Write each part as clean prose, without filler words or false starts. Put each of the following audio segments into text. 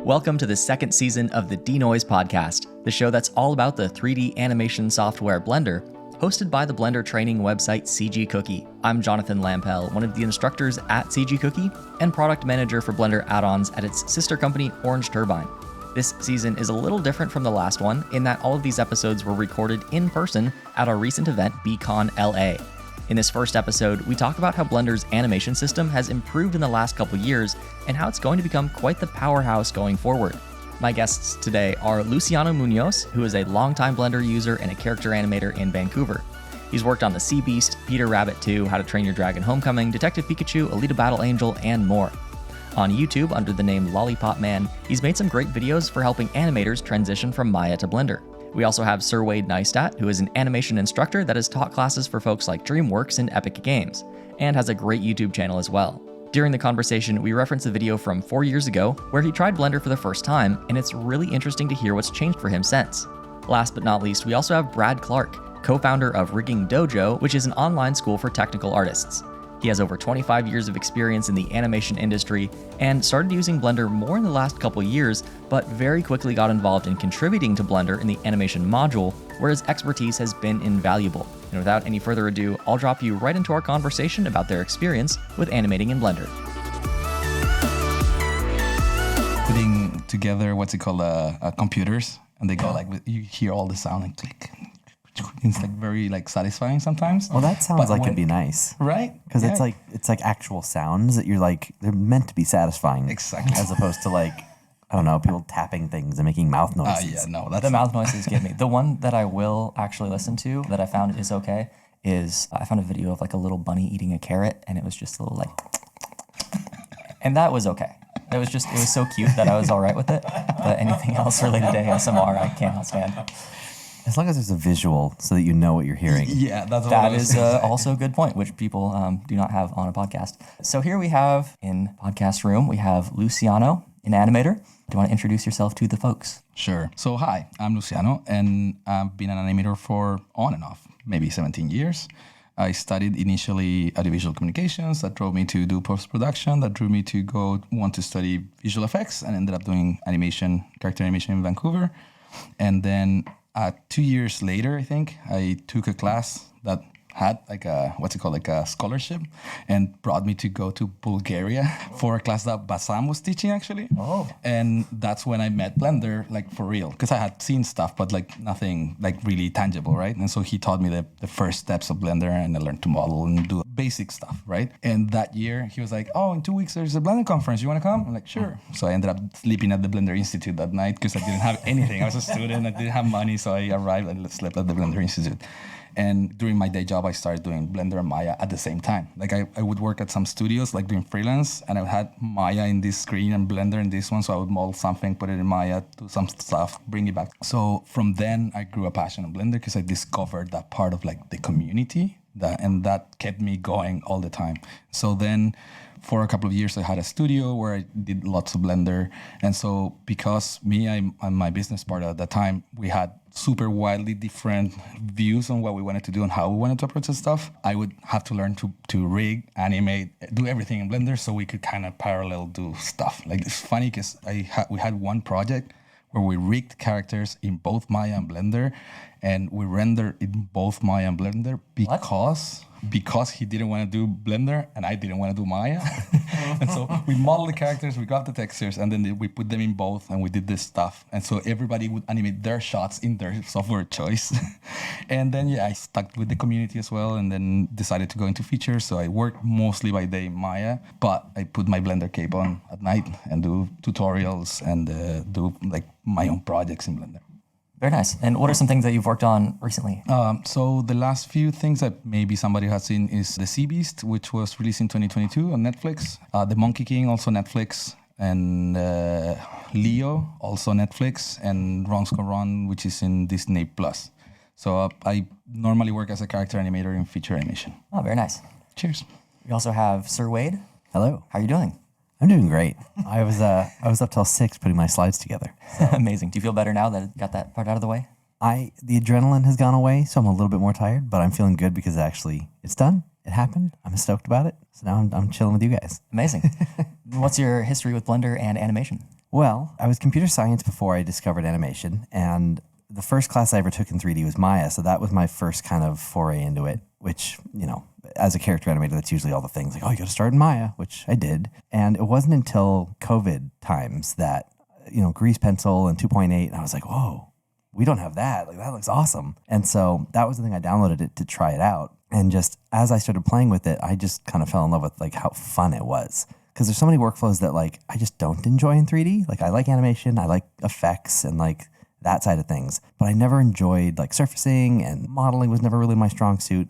Welcome to the second season of the Denoise podcast, the show that's all about the 3D animation software Blender, hosted by the Blender training website CG Cookie. I'm Jonathan Lampel, one of the instructors at CG Cookie and product manager for Blender add-ons at its sister company, Orange Turbine. This season is a little different from the last one in that all of these episodes were recorded in person at our recent event, BCON LA. In this first episode, we talk about how Blender's animation system has improved in the last couple years and how it's going to become quite the powerhouse going forward. My guests today are Luciano Munoz, who is a longtime Blender user and a character animator in Vancouver. He's worked on The Sea Beast, Peter Rabbit 2, How to Train Your Dragon Homecoming, Detective Pikachu, Alita Battle Angel, and more. On YouTube, under the name Lollipop Man, he's made some great videos for helping animators transition from Maya to Blender. We also have Sir Neistadt, who is an animation instructor that has taught classes for folks like DreamWorks and Epic Games, and has a great YouTube channel as well. During the conversation, we reference a video from 4 years ago where he tried Blender for the first time, and it's really interesting to hear what's changed for him since. Last but not least, we also have Brad Clark, co-founder of Rigging Dojo, which is an online school for technical artists. He has over 25 years of experience in the animation industry and started using Blender more in the last couple years, but very quickly got involved in contributing to Blender in the animation module, where his expertise has been invaluable. And without any further ado, I'll drop you right into our conversation about their experience with animating in Blender. Putting together what's it called, computers, and they go like, you hear all the sound and click. It's like very like satisfying sometimes. Well, that sounds like it'd be nice, right? Because it's like actual sounds that you're like they're meant to be satisfying, exactly, as opposed to like I don't know, people tapping things and making mouth noises. The mouth noises get me. The one that I will actually listen to that I found is okay is I found a video of like a little bunny eating a carrot, and it was just a little like, and that was okay. It was so cute that I was all right with it. But anything else related to ASMR, I cannot stand. As long as there's a visual so that you know what you're hearing. Yeah, that is also a good point, which people do not have on a podcast. So here we have, in podcast room, we have Luciano, an animator. Do you want to introduce yourself to the folks? Sure. So hi, I'm Luciano, and I've been an animator for on and off, maybe 17 years. I studied initially audiovisual communications. That drove me to do post-production. That drew me to want to study visual effects, and ended up doing animation, character animation in Vancouver. And then 2 years later, I think, I took a class that had like a scholarship, and brought me to go to Bulgaria for a class that Bassam was teaching actually. Oh. And that's when I met Blender, like for real, because I had seen stuff, but like nothing like really tangible, right? And so he taught me the first steps of Blender, and I learned to model and do basic stuff, right? And that year he was like, oh, in 2 weeks there's a Blender conference, you want to come? I'm like, sure. So I ended up sleeping at the Blender Institute that night because I didn't have anything. I was a student, I didn't have money, so I arrived and slept at the Blender Institute. And during my day job, I started doing Blender and Maya at the same time. Like I would work at some studios, like doing freelance, and I had Maya in this screen and Blender in this one. So I would model something, put it in Maya, do some stuff, bring it back. So from then I grew a passion on Blender because I discovered that part of like the community and that kept me going all the time. So then for a couple of years, I had a studio where I did lots of Blender. And so because me and my business partner at that time, we had super wildly different views on what we wanted to do and how we wanted to approach the stuff. I would have to learn to rig, animate, do everything in Blender so we could kind of parallel do stuff. Like it's funny because we had one project where we rigged characters in both Maya and Blender, and we rendered in both Maya and Blender because he didn't want to do Blender and I didn't want to do Maya. And so we modeled the characters, we got the textures, and then we put them in both, and we did this stuff. And so everybody would animate their shots in their software choice. And then, I stuck with the community as well, and then decided to go into features. So I work mostly by day in Maya, but I put my Blender cape on at night and do tutorials and do like my own projects in Blender. Very nice. And what are some things that you've worked on recently? So the last few things that maybe somebody has seen is The Sea Beast, which was released in 2022 on Netflix. The Monkey King, also Netflix. And Leo, also Netflix. And Ron's Gone Run, which is in Disney+. So I normally work as a character animator in feature animation. Oh, very nice. Cheers. We also have Sir Wade. Hello. How are you doing? I'm doing great. I was up till 6 putting my slides together. So. Amazing. Do you feel better now that you got that part out of the way? The adrenaline has gone away, so I'm a little bit more tired, but I'm feeling good because it's done. It happened. I'm stoked about it. So now I'm chilling with you guys. Amazing. What's your history with Blender and animation? Well, I was computer science before I discovered animation, and the first class I ever took in 3D was Maya, so that was my first kind of foray into it, which, as a character animator, that's usually all the things like, oh, you got to start in Maya, which I did. And it wasn't until COVID times that, Grease Pencil and 2.8, and I was like, whoa, we don't have that. Like, that looks awesome. And so that was the thing I downloaded it to try it out. And just as I started playing with it, I just kind of fell in love with like how fun it was. Because there's so many workflows that like I just don't enjoy in 3D. Like I like animation, I like effects and like that side of things. But I never enjoyed like surfacing, and modeling was never really my strong suit.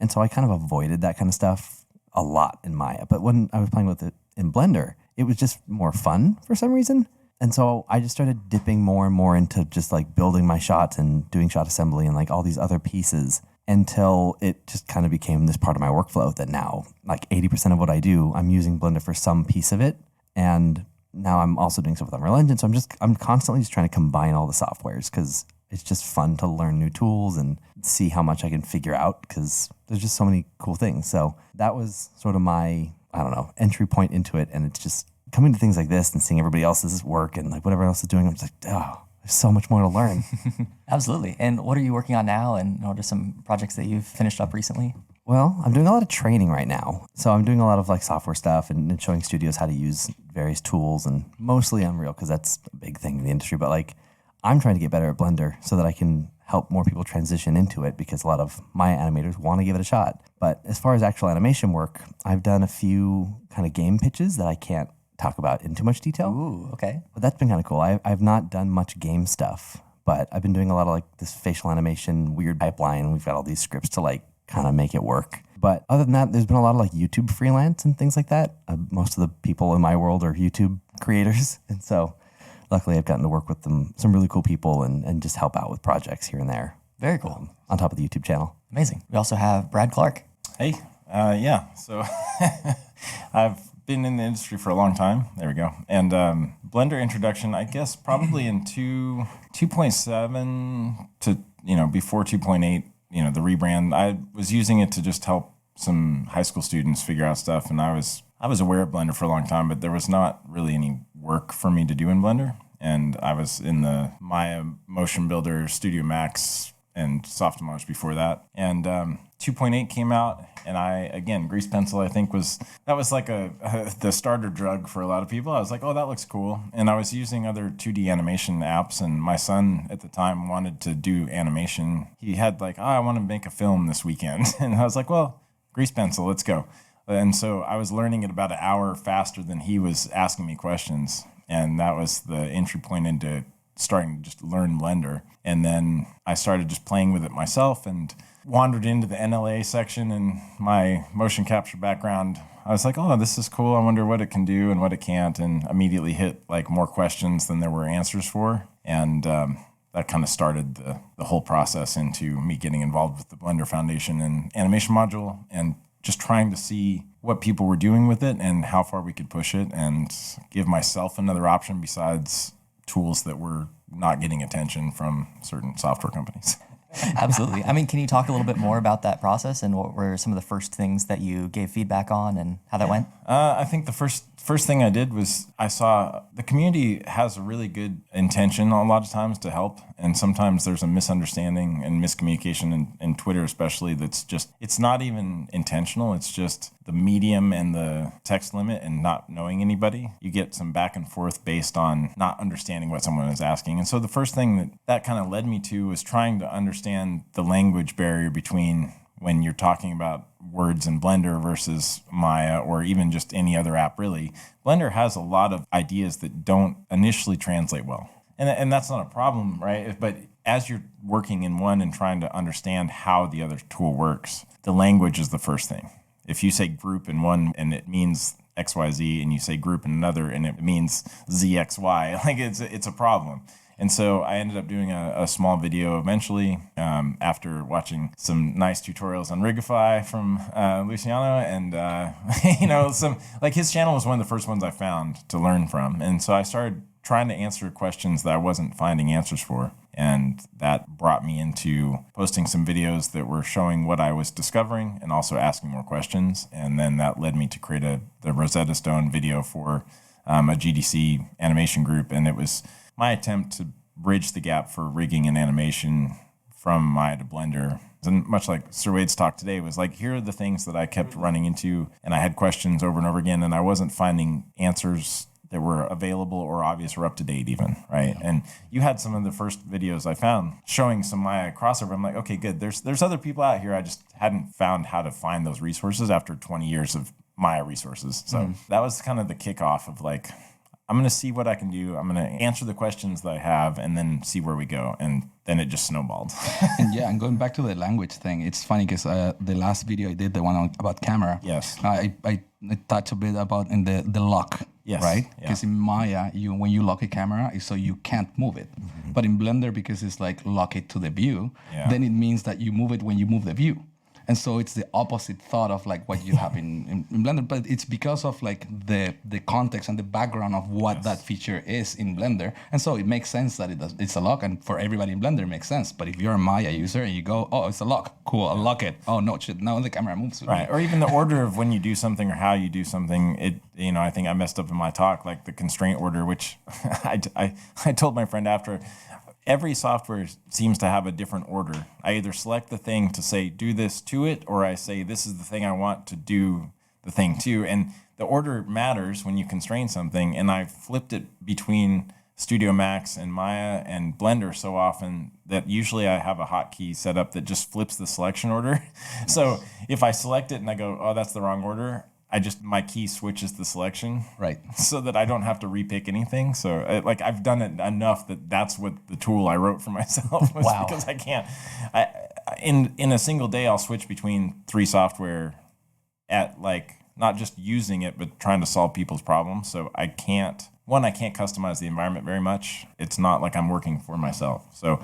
And so I kind of avoided that kind of stuff a lot in Maya. But when I was playing with it in Blender, it was just more fun for some reason. And so I just started dipping more and more into just like building my shots and doing shot assembly and like all these other pieces, until it just kind of became this part of my workflow that now like 80% of what I do, I'm using Blender for some piece of it. And now I'm also doing stuff with Unreal Engine. So I'm constantly just trying to combine all the softwares, because it's just fun to learn new tools and see how much I can figure out, because there's just so many cool things. So that was sort of my, entry point into it. And it's just coming to things like this and seeing everybody else's work and like whatever else is doing. I'm just like, oh, there's so much more to learn. Absolutely. And what are you working on now? And what are some projects that you've finished up recently? Well, I'm doing a lot of training right now. So I'm doing a lot of like software stuff and showing studios how to use various tools, and mostly Unreal, because that's a big thing in the industry. But like I'm trying to get better at Blender so that I can help more people transition into it, because a lot of my animators want to give it a shot. But as far as actual animation work, I've done a few kind of game pitches that I can't talk about in too much detail. Ooh, okay. But that's been kind of cool. I've not done much game stuff, but I've been doing a lot of like this facial animation, weird pipeline. We've got all these scripts to like kind of make it work. But other than that, there's been a lot of like YouTube freelance and things like that. Most of the people in my world are YouTube creators. And so luckily I've gotten to work with some really cool people and just help out with projects here and there. Very cool. On top of the YouTube channel. Amazing. We also have Brad Clark. Hey, yeah. So I've been in the industry for a long time. There we go. And Blender introduction, I guess probably in 2.7 to, before 2.8, the rebrand. I was using it to just help some high school students figure out stuff. And I was aware of Blender for a long time, but there was not really any work for me to do in Blender. And I was in the Maya Motion Builder, Studio Max, and Softimage before that. And 2.8 came out, and Grease Pencil, I think was like the starter drug for a lot of people. I was like, oh, that looks cool. And I was using other 2D animation apps, and my son at the time wanted to do animation. He had like, oh, I want to make a film this weekend. And I was like, well, Grease Pencil, let's go. And so I was learning it about an hour faster than he was asking me questions. And that was the entry point into starting to just learn Blender. And then I started just playing with it myself and wandered into the NLA section, and my motion capture background, I was like, oh, this is cool. I wonder what it can do and what it can't, and immediately hit like more questions than there were answers for. And that kind of started the whole process into me getting involved with the Blender Foundation and animation module, and just trying to see what people were doing with it and how far we could push it, and give myself another option besides tools that were not getting attention from certain software companies. Absolutely. I mean, can you talk a little bit more about that process, and what were some of the first things that you gave feedback on and how that went? I think the first thing I did was I saw the community has a really good intention a lot of times to help, and sometimes there's a misunderstanding and miscommunication in Twitter especially it's not even intentional. It's just the medium and the text limit and not knowing anybody. You get some back and forth based on not understanding what someone is asking. And so the first thing that kind of led me to was trying to understand the language barrier between when you're talking about words in Blender versus Maya, or even just any other app really. Blender has a lot of ideas that don't initially translate well. And that's not a problem, right? But as you're working in one and trying to understand how the other tool works, the language is the first thing. If you say group in one and it means XYZ, and you say group in another and it means ZXY, like it's a problem. And so I ended up doing a small video eventually after watching some nice tutorials on Rigify from Luciano, and his channel was one of the first ones I found to learn from. And so I started trying to answer questions that I wasn't finding answers for. And that brought me into posting some videos that were showing what I was discovering and also asking more questions. And then that led me to create the Rosetta Stone video for a GDC animation group, and it was my attempt to bridge the gap for rigging and animation from Maya to Blender. And much like Sir Wade's talk today, was like, here are the things that I kept running into, and I had questions over and over again, and I wasn't finding answers that were available or obvious or up to date even, right? And you had some of the first videos I found showing some Maya crossover. I'm like, okay, good. There's other people out here. I just hadn't found how to find those resources after 20 years of Maya resources. So that was kind of the kickoff of like, I'm going to see what I can do. I'm going to answer the questions that I have and then see where we go. And then it just snowballed. And going back to the language thing, it's funny because the last video I did, the one about camera, Yes. I touched a bit about in the lock, Yes, right? yeah. Because in Maya, when you lock a camera, so you can't move it. But in Blender, because it's like lock it to the view, then it means that you move it when you move the view. And so it's the opposite thought of like what you have in Blender, but it's because of like the context and the background of what that feature is in Blender. And so it makes sense that it's a lock, and for everybody in Blender it makes sense. But if you're a Maya user and you go, oh, it's a lock, cool, I'll lock it. Oh no, shit, now the camera moves. Right, or even the order of when you do something or how you do something. I think I messed up in my talk, like the constraint order, which I told my friend after. Every software seems to have a different order. I either select the thing to say, do this to it, or I say, this is the thing I want to do the thing to. And the order matters when you constrain something. And I flipped it between Studio Max and Maya and Blender so often that usually I have a hotkey set up that just flips the selection order. So if I select it and I go, oh, that's the wrong order, my key switches the selection, right, so that I don't have to repick anything. So I've done it enough that that's what the tool I wrote for myself was. Wow. Because I can't. In a single day, I'll switch between 3 software at like not just using it, but trying to solve people's problems. So I can't customize the environment very much. It's not like I'm working for myself. So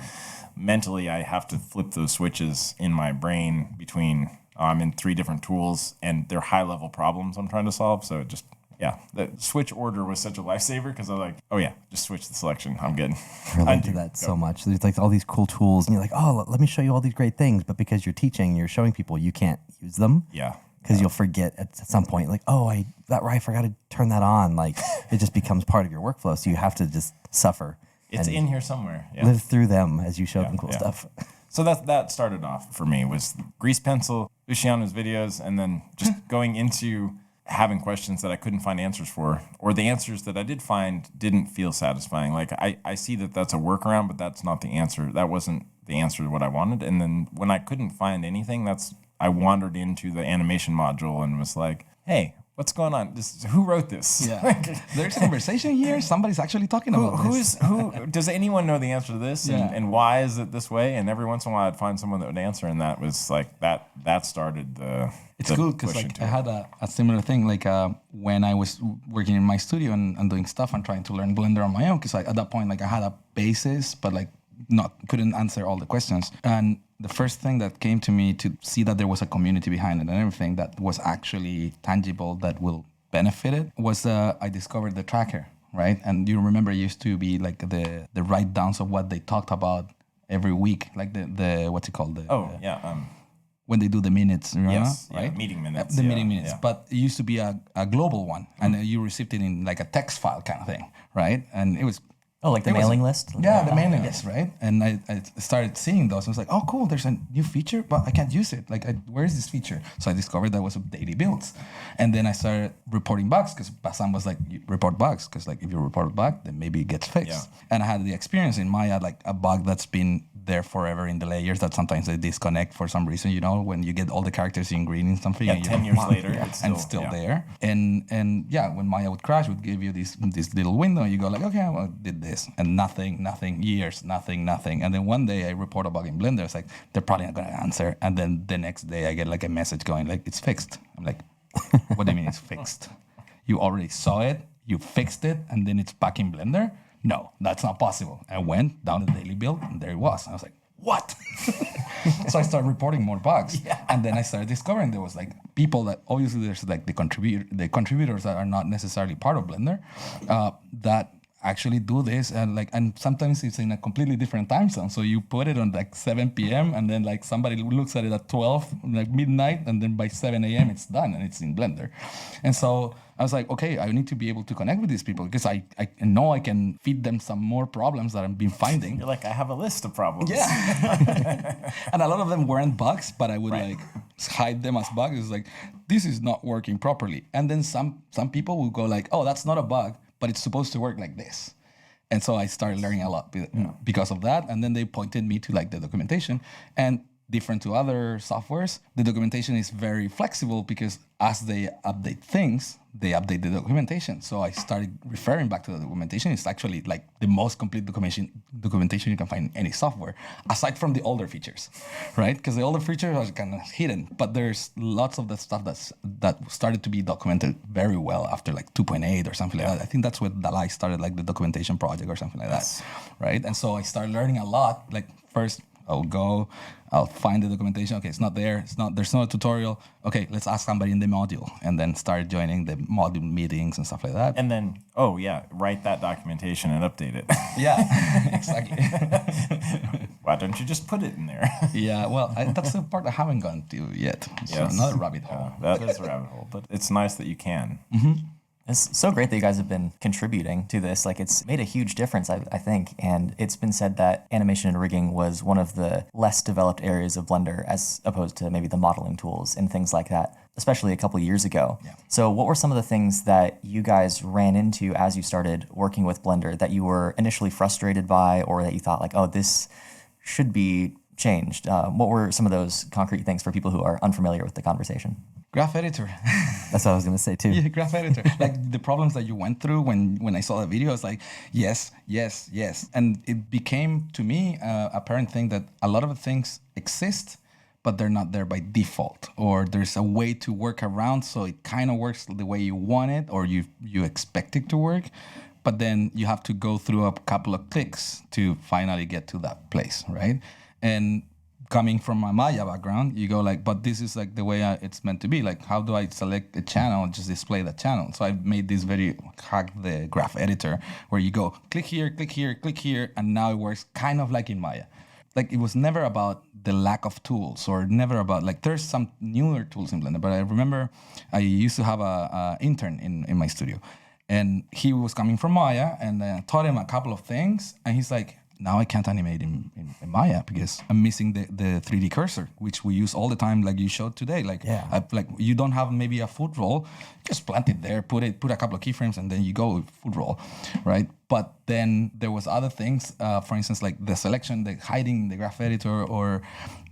mentally, I have to flip those switches in my brain between. I'm in 3 different tools, and they're high-level problems I'm trying to solve. So the switch order was such a lifesaver because I was like, oh yeah, just switch the selection. I'm good. I relate to that so much. There's like all these cool tools, and you're like, oh, let me show you all these great things. But because you're teaching, you're showing people, you can't use them. Yeah. Because you'll forget at some point, like, oh, I forgot to turn that on. Like, it just becomes part of your workflow. So you have to just suffer. It's in here somewhere. Yeah. Live through them as you show them cool stuff. So that started off for me was Grease Pencil, Luciano's videos, and then just going into having questions that I couldn't find answers for, or the answers that I did find didn't feel satisfying. Like I see that that's a workaround, but that's not the answer. That wasn't the answer to what I wanted. And then when I couldn't find anything, I wandered into the animation module and was like, hey, what's going on? Who wrote this? Yeah. There's a conversation here. Somebody's actually talking about this. Does anyone know the answer to this? Yeah. And why is it this way? And every once in a while I'd find someone that would answer, and that was like, that started the It's cool because like I had a similar thing like when I was working in my studio and doing stuff and trying to learn Blender on my own, because like at that point like I had a basis but like couldn't answer all the questions. And the first thing that came to me to see that there was a community behind it and everything that was actually tangible that will benefit it was I discovered the tracker, right? And you remember it used to be like the write downs of what they talked about every week, like the what's it called? When they do the minutes, remember? Yes, right? Yeah, meeting minutes. The meeting minutes. Yeah. But it used to be a global one, and you received it in like a text file kind of thing, right? And it was... Oh, like the mailing list? Yeah, the mailing list, right? And I started seeing those. I was like, oh, cool, there's a new feature, but I can't use it. Like, where is this feature? So I discovered that was daily builds. And then I started reporting bugs because Bassam was like, you report bugs, because like if you report a bug, then maybe it gets fixed. Yeah. And I had the experience in Maya, like a bug that's been there forever in the layers that sometimes they disconnect for some reason, you know, when you get all the characters in green and something. Yeah, and 10 years later, it's still there. And yeah, when Maya would crash, it would give you this little window. You go like, okay, well, I did this. And nothing, years, nothing. And then one day I report a bug in Blender. It's like, they're probably not going to answer. And then the next day I get like a message going like, it's fixed. I'm like, what do you mean it's fixed? You already saw it, you fixed it, and then it's back in Blender? No, that's not possible. I went down the daily build, and there it was. I was like, what? So I started reporting more bugs. Yeah. And then I started discovering there was like people that, obviously there's like the contributors that are not necessarily part of Blender, that actually do this, and sometimes it's in a completely different time zone. So you put it on like 7 p.m. and then like somebody looks at it at 12, like midnight, and then by 7 a.m. it's done and it's in Blender. And so I was like, okay, I need to be able to connect with these people because I know I can feed them some more problems that I've been finding. You're like, I have a list of problems. Yeah. And a lot of them weren't bugs, but I would like hide them as bugs. It's like, this is not working properly. And then some people will go like, oh, that's not a bug, but it's supposed to work like this. And so I started learning a lot because of that. And then they pointed me to like the documentation. And different to other softwares, the documentation is very flexible because as they update things, they update the documentation. So I started referring back to the documentation. It's actually like the most complete documentation you can find in any software, aside from the older features, right? Because the older features are kind of hidden, but there's lots of the stuff that started to be documented very well after like 2.8 or something like that. I think that's when Dalai started like the documentation project or something like that, right? And so I started learning a lot. Like first, I'll find the documentation. Okay, it's not there. There's no tutorial. Okay, let's ask somebody in the module, and then start joining the module meetings and stuff like that. And then, write that documentation and update it. Yeah, exactly. Why don't you just put it in there? Yeah, well, that's the part I haven't gone to yet. So another rabbit hole. That is a rabbit hole, but it's nice that you can. Mm-hmm. It's so great that you guys have been contributing to this. Like, it's made a huge difference, I think. And it's been said that animation and rigging was one of the less developed areas of Blender as opposed to maybe the modeling tools and things like that, especially a couple of years ago. Yeah. So what were some of the things that you guys ran into as you started working with Blender that you were initially frustrated by, or that you thought like, oh, this should be changed? What were some of those concrete things for people who are unfamiliar with the conversation? Graph editor. That's what I was going to say too. Yeah, graph editor. Like the problems that you went through when I saw the video, it's like, yes. And it became, to me, a apparent thing that a lot of the things exist, but they're not there by default. Or there's a way to work around so it kind of works the way you want it or you expect it to work. But then you have to go through a couple of clicks to finally get to that place, right? And coming from a Maya background, you go like, but this is like the way it's meant to be. Like, how do I select a channel and just display that channel? So I made this hack the graph editor where you go click here, and now it works kind of like in Maya. Like, it was never about the lack of tools or never about, like, there's some newer tools in Blender, but I remember I used to have a intern in my studio, and he was coming from Maya, and I taught him a couple of things, and he's like, now I can't animate in Maya because I'm missing the 3D cursor, which we use all the time, like you showed today. Like, you don't have maybe a foot roll, just plant it there, put a couple of keyframes, and then you go with foot roll, right? But then there was other things, for instance, like the selection, the hiding the graph editor, or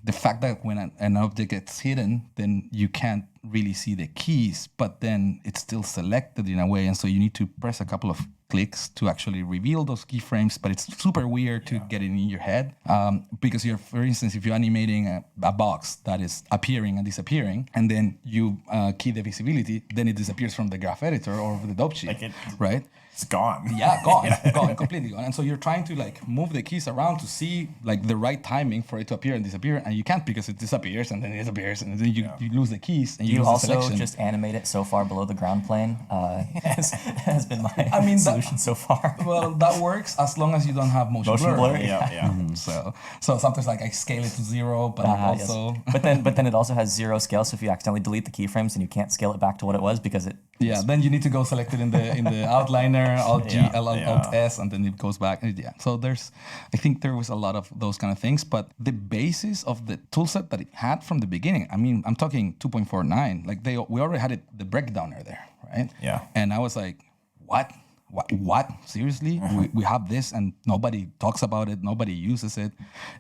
the fact that when an object gets hidden, then you can't really see the keys, but then it's still selected in a way, and so you need to press a couple of clicks to actually reveal those keyframes, but it's super weird to get it in your head because for instance, if you're animating a box that is appearing and disappearing, and then you key the visibility, then it disappears from the graph editor or the dope sheet, right? It's gone. Yeah, gone, completely gone. And so you're trying to like move the keys around to see like the right timing for it to appear and disappear, and you can't because it disappears and then it disappears, and then you lose the keys and you lose the selection. Also just animate it so far below the ground plane has been my solution so far. Well, that works as long as you don't have motion blur. Yeah. Mm-hmm. So sometimes like I scale it to 0, but also yes. but then it also has 0 scale. So if you accidentally delete the keyframes and you can't scale it back to what it was because it then you need to go select it in the outliner, Alt G, Alt S, and then it goes back. Yeah. So I think there was a lot of those kind of things, but the basis of the toolset that it had from the beginning, I mean, I'm talking 2.49, like we already had the breakdowner there, right? Yeah. And I was like, what? Seriously? We have this and nobody talks about it, nobody uses it.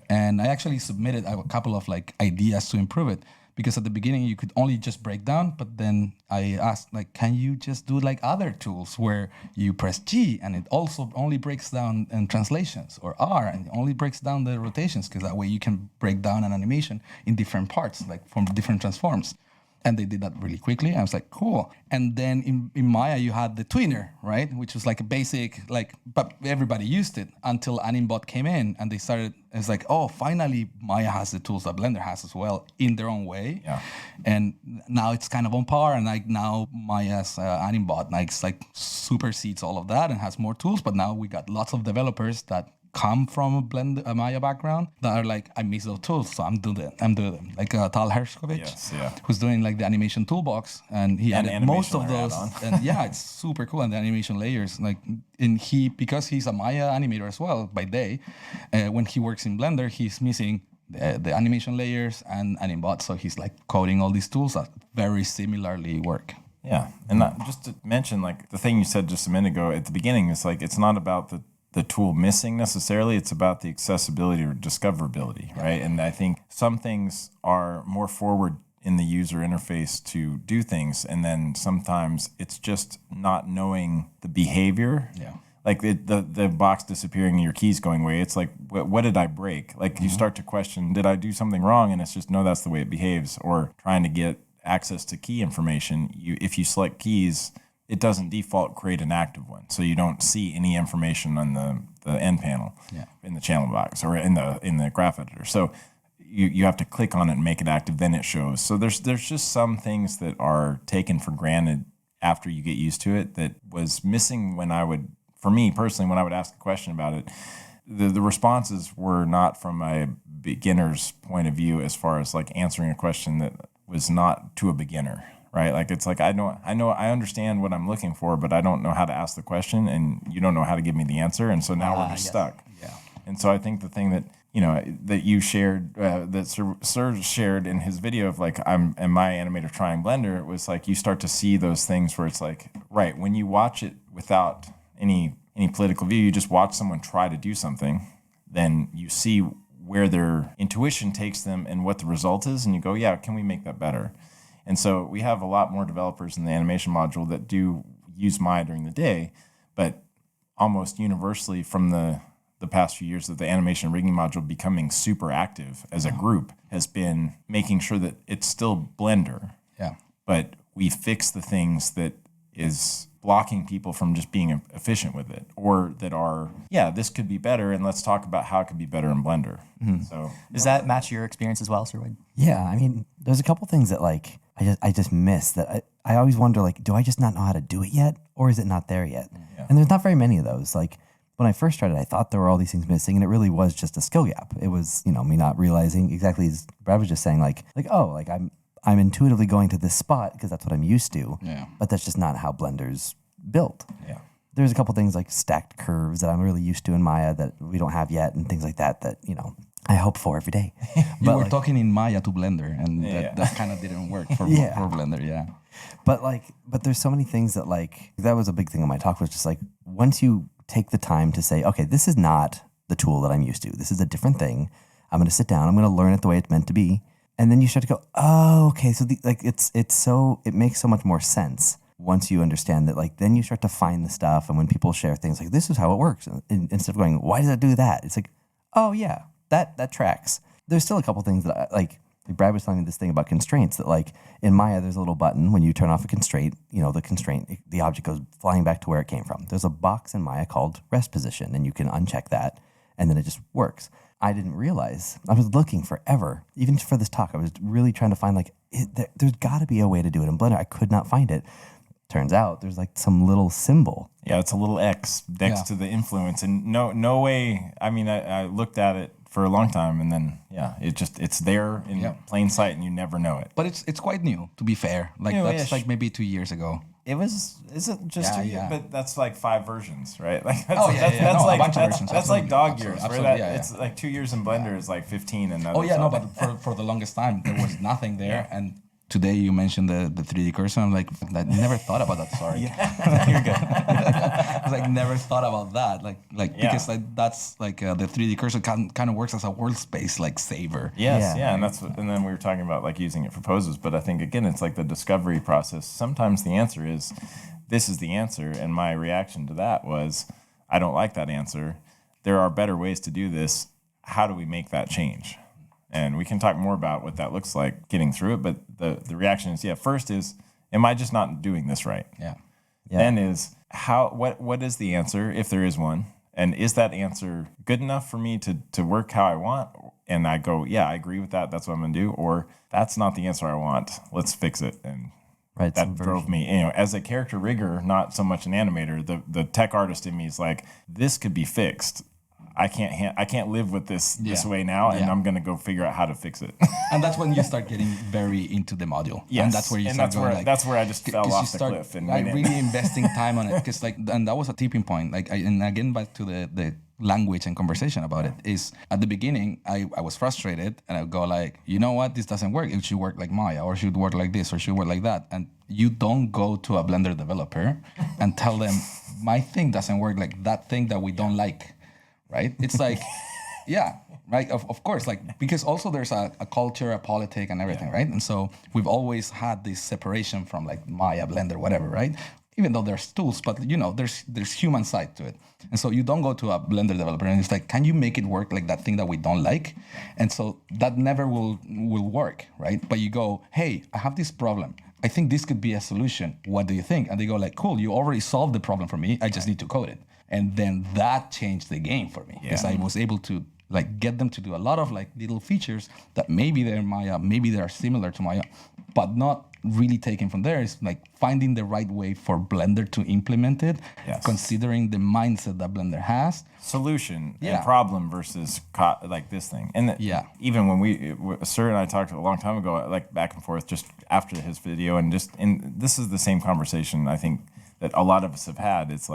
And I actually submitted a couple of like ideas to improve it, because at the beginning you could only just break down, but then I asked, like, can you just do like other tools where you press G and it also only breaks down in translations, or R and it only breaks down the rotations, because that way you can break down an animation in different parts, like from different transforms. And they did that really quickly. I was like, cool. And then in Maya, you had the tweener, right? Which was like a basic, but everybody used it until Animbot came in and they started, it's like, oh, finally Maya has the tools that Blender has as well in their own way. Yeah. And now it's kind of on par. And like now Maya's Animbot like supersedes all of that and has more tools. But now we got lots of developers that come from a Maya background that are like, I miss those tools, so I'm doing them. Like Tal Hershkovich, who's doing like the animation toolbox, and he added most of those. And yeah, it's super cool. And the animation layers, because he's a Maya animator as well by day, when he works in Blender, he's missing the animation layers and Animbot, so he's like coding all these tools that very similarly work. Yeah, and just to mention, like the thing you said just a minute ago at the beginning, is like it's not about the tool missing necessarily, it's about the accessibility or discoverability, right? And I think some things are more forward in the user interface to do things, and then sometimes it's just not knowing the behavior. Yeah. Like the box disappearing and your keys going away, it's like, what did I break? Like you start to question, did I do something wrong? And it's just, no, that's the way it behaves. Or trying to get access to key information, if you select keys, it doesn't default create an active one, so you don't see any information on the end panel in the channel box or in the graph editor. So you have to click on it and make it active, then it shows. So there's just some things that are taken for granted after you get used to it that was missing for me personally, when I would ask a question about it. The responses were not from a beginner's point of view as far as like answering a question that was not to a beginner. Right, like it's like I understand what I'm looking for, but I don't know how to ask the question, and you don't know how to give me the answer, and so now we're just stuck. Yeah. And so I think the thing that that you shared, that Serge shared in his video of like am my animator trying Blender, was like you start to see those things where it's like, right, when you watch it without any political view, you just watch someone try to do something, then you see where their intuition takes them and what the result is, and you go, yeah, can we make that better? And so we have a lot more developers in the animation module that do use Maya during the day, but almost universally from the past few years that the animation rigging module becoming super active as a group has been making sure that it's still Blender. Yeah. But we fix the things that is blocking people from just being efficient with it, or that are, this could be better, and let's talk about how it could be better in Blender. Mm-hmm. So does that match your experience as well, Sir Wade? Yeah, I mean, there's a couple things that like I just miss that I always wonder, like, do I just not know how to do it yet, or is it not there yet? Yeah. And there's not very many of those. Like when I first started, I thought there were all these things missing, and it really was just a skill gap. It was, me not realizing exactly as Brad was just saying, like I'm intuitively going to this spot because that's what I'm used to. Yeah. But that's just not how Blender's built. Yeah. There's a couple things like stacked curves that I'm really used to in Maya that we don't have yet, and things like that I hope for every day. You were talking in Maya to Blender, and that kind of didn't work for Blender, yeah. But there's so many things that that was a big thing in my talk, was just like, once you take the time to say, okay, this is not the tool that I'm used to. This is a different thing. I'm going to sit down. I'm going to learn it the way it's meant to be. And then you start to go, oh, okay. So it makes so much more sense once you understand that, then you start to find the stuff. And when people share things like, this is how it works, and instead of going, why does it do that? It's like, oh yeah, that tracks. There's still a couple things that like Brad was telling me this thing about constraints, that in Maya, there's a little button when you turn off a constraint, the object goes flying back to where it came from. There's a box in Maya called rest position, and you can uncheck that, and then it just works. I didn't realize. I was looking forever, even for this talk. I was really trying to find there's got to be a way to do it in Blender. I could not find it. Turns out there's some little symbol. Yeah, it's a little X next to the influence, and no way. I mean, I looked at it for a long time, and then it's there in plain sight, and you never know it. But it's quite new, to be fair. That's maybe 2 years ago. Is it just 2 years? But that's 5 versions, right? That's like dog years. Absolutely, it's 2 years in Blender is 15 and but for the longest time there was nothing there, and today you mentioned the 3D cursor. I'm like, I never thought about that. Sorry. You're good. I was never thought about that. Because that's the 3D cursor kind of works as a world space saver. Yes, and and then we were talking about using it for poses. But I think again, it's the discovery process. Sometimes the answer is, this is the answer, and my reaction to that was, I don't like that answer. There are better ways to do this. How do we make that change? And we can talk more about what that looks like getting through it. But the reaction is, first is, am I just not doing this right? Yeah. Then is what is the answer, if there is one? And is that answer good enough for me to work how I want? And I go, yeah, I agree with that. That's what I'm going to do. Or that's not the answer I want. Let's fix it. And that drove me, as a character rigger, not so much an animator, the tech artist in me is like, this could be fixed. I can't live with this way now, and I'm going to go figure out how to fix it. And that's when you start getting very into the module. Yes. And that's where you start going, that's where I just fell off the cliff. And really investing time on it. Because and that was a tipping point. And again, back to the language and conversation about it, is at the beginning, I was frustrated, and I would go like, you know what, this doesn't work. It should work like Maya, or it should work like this, or it should work like that. And you don't go to a Blender developer and tell them, my thing doesn't work like that thing that we don't like. Right? It's like, right? Of course, because also there's a culture, a politic, and everything, right? And so we've always had this separation from Maya, Blender, whatever, right? Even though there's tools, but there's human side to it. And so you don't go to a Blender developer and it's like, can you make it work like that thing that we don't like? And so that never will work, right? But you go, hey, I have this problem. I think this could be a solution. What do you think? And they go like, cool, you already solved the problem for me. I just need to code it. And then that changed the game for me, because I was able to get them to do a lot of little features that maybe they're Maya, maybe they're similar to Maya, but not really taken from there. It's finding the right way for Blender to implement it, considering the mindset that Blender has. Solution and problem versus this thing. And even when Sir and I talked a long time ago, back and forth just after his video, and this is the same conversation I think that a lot of us have had. It's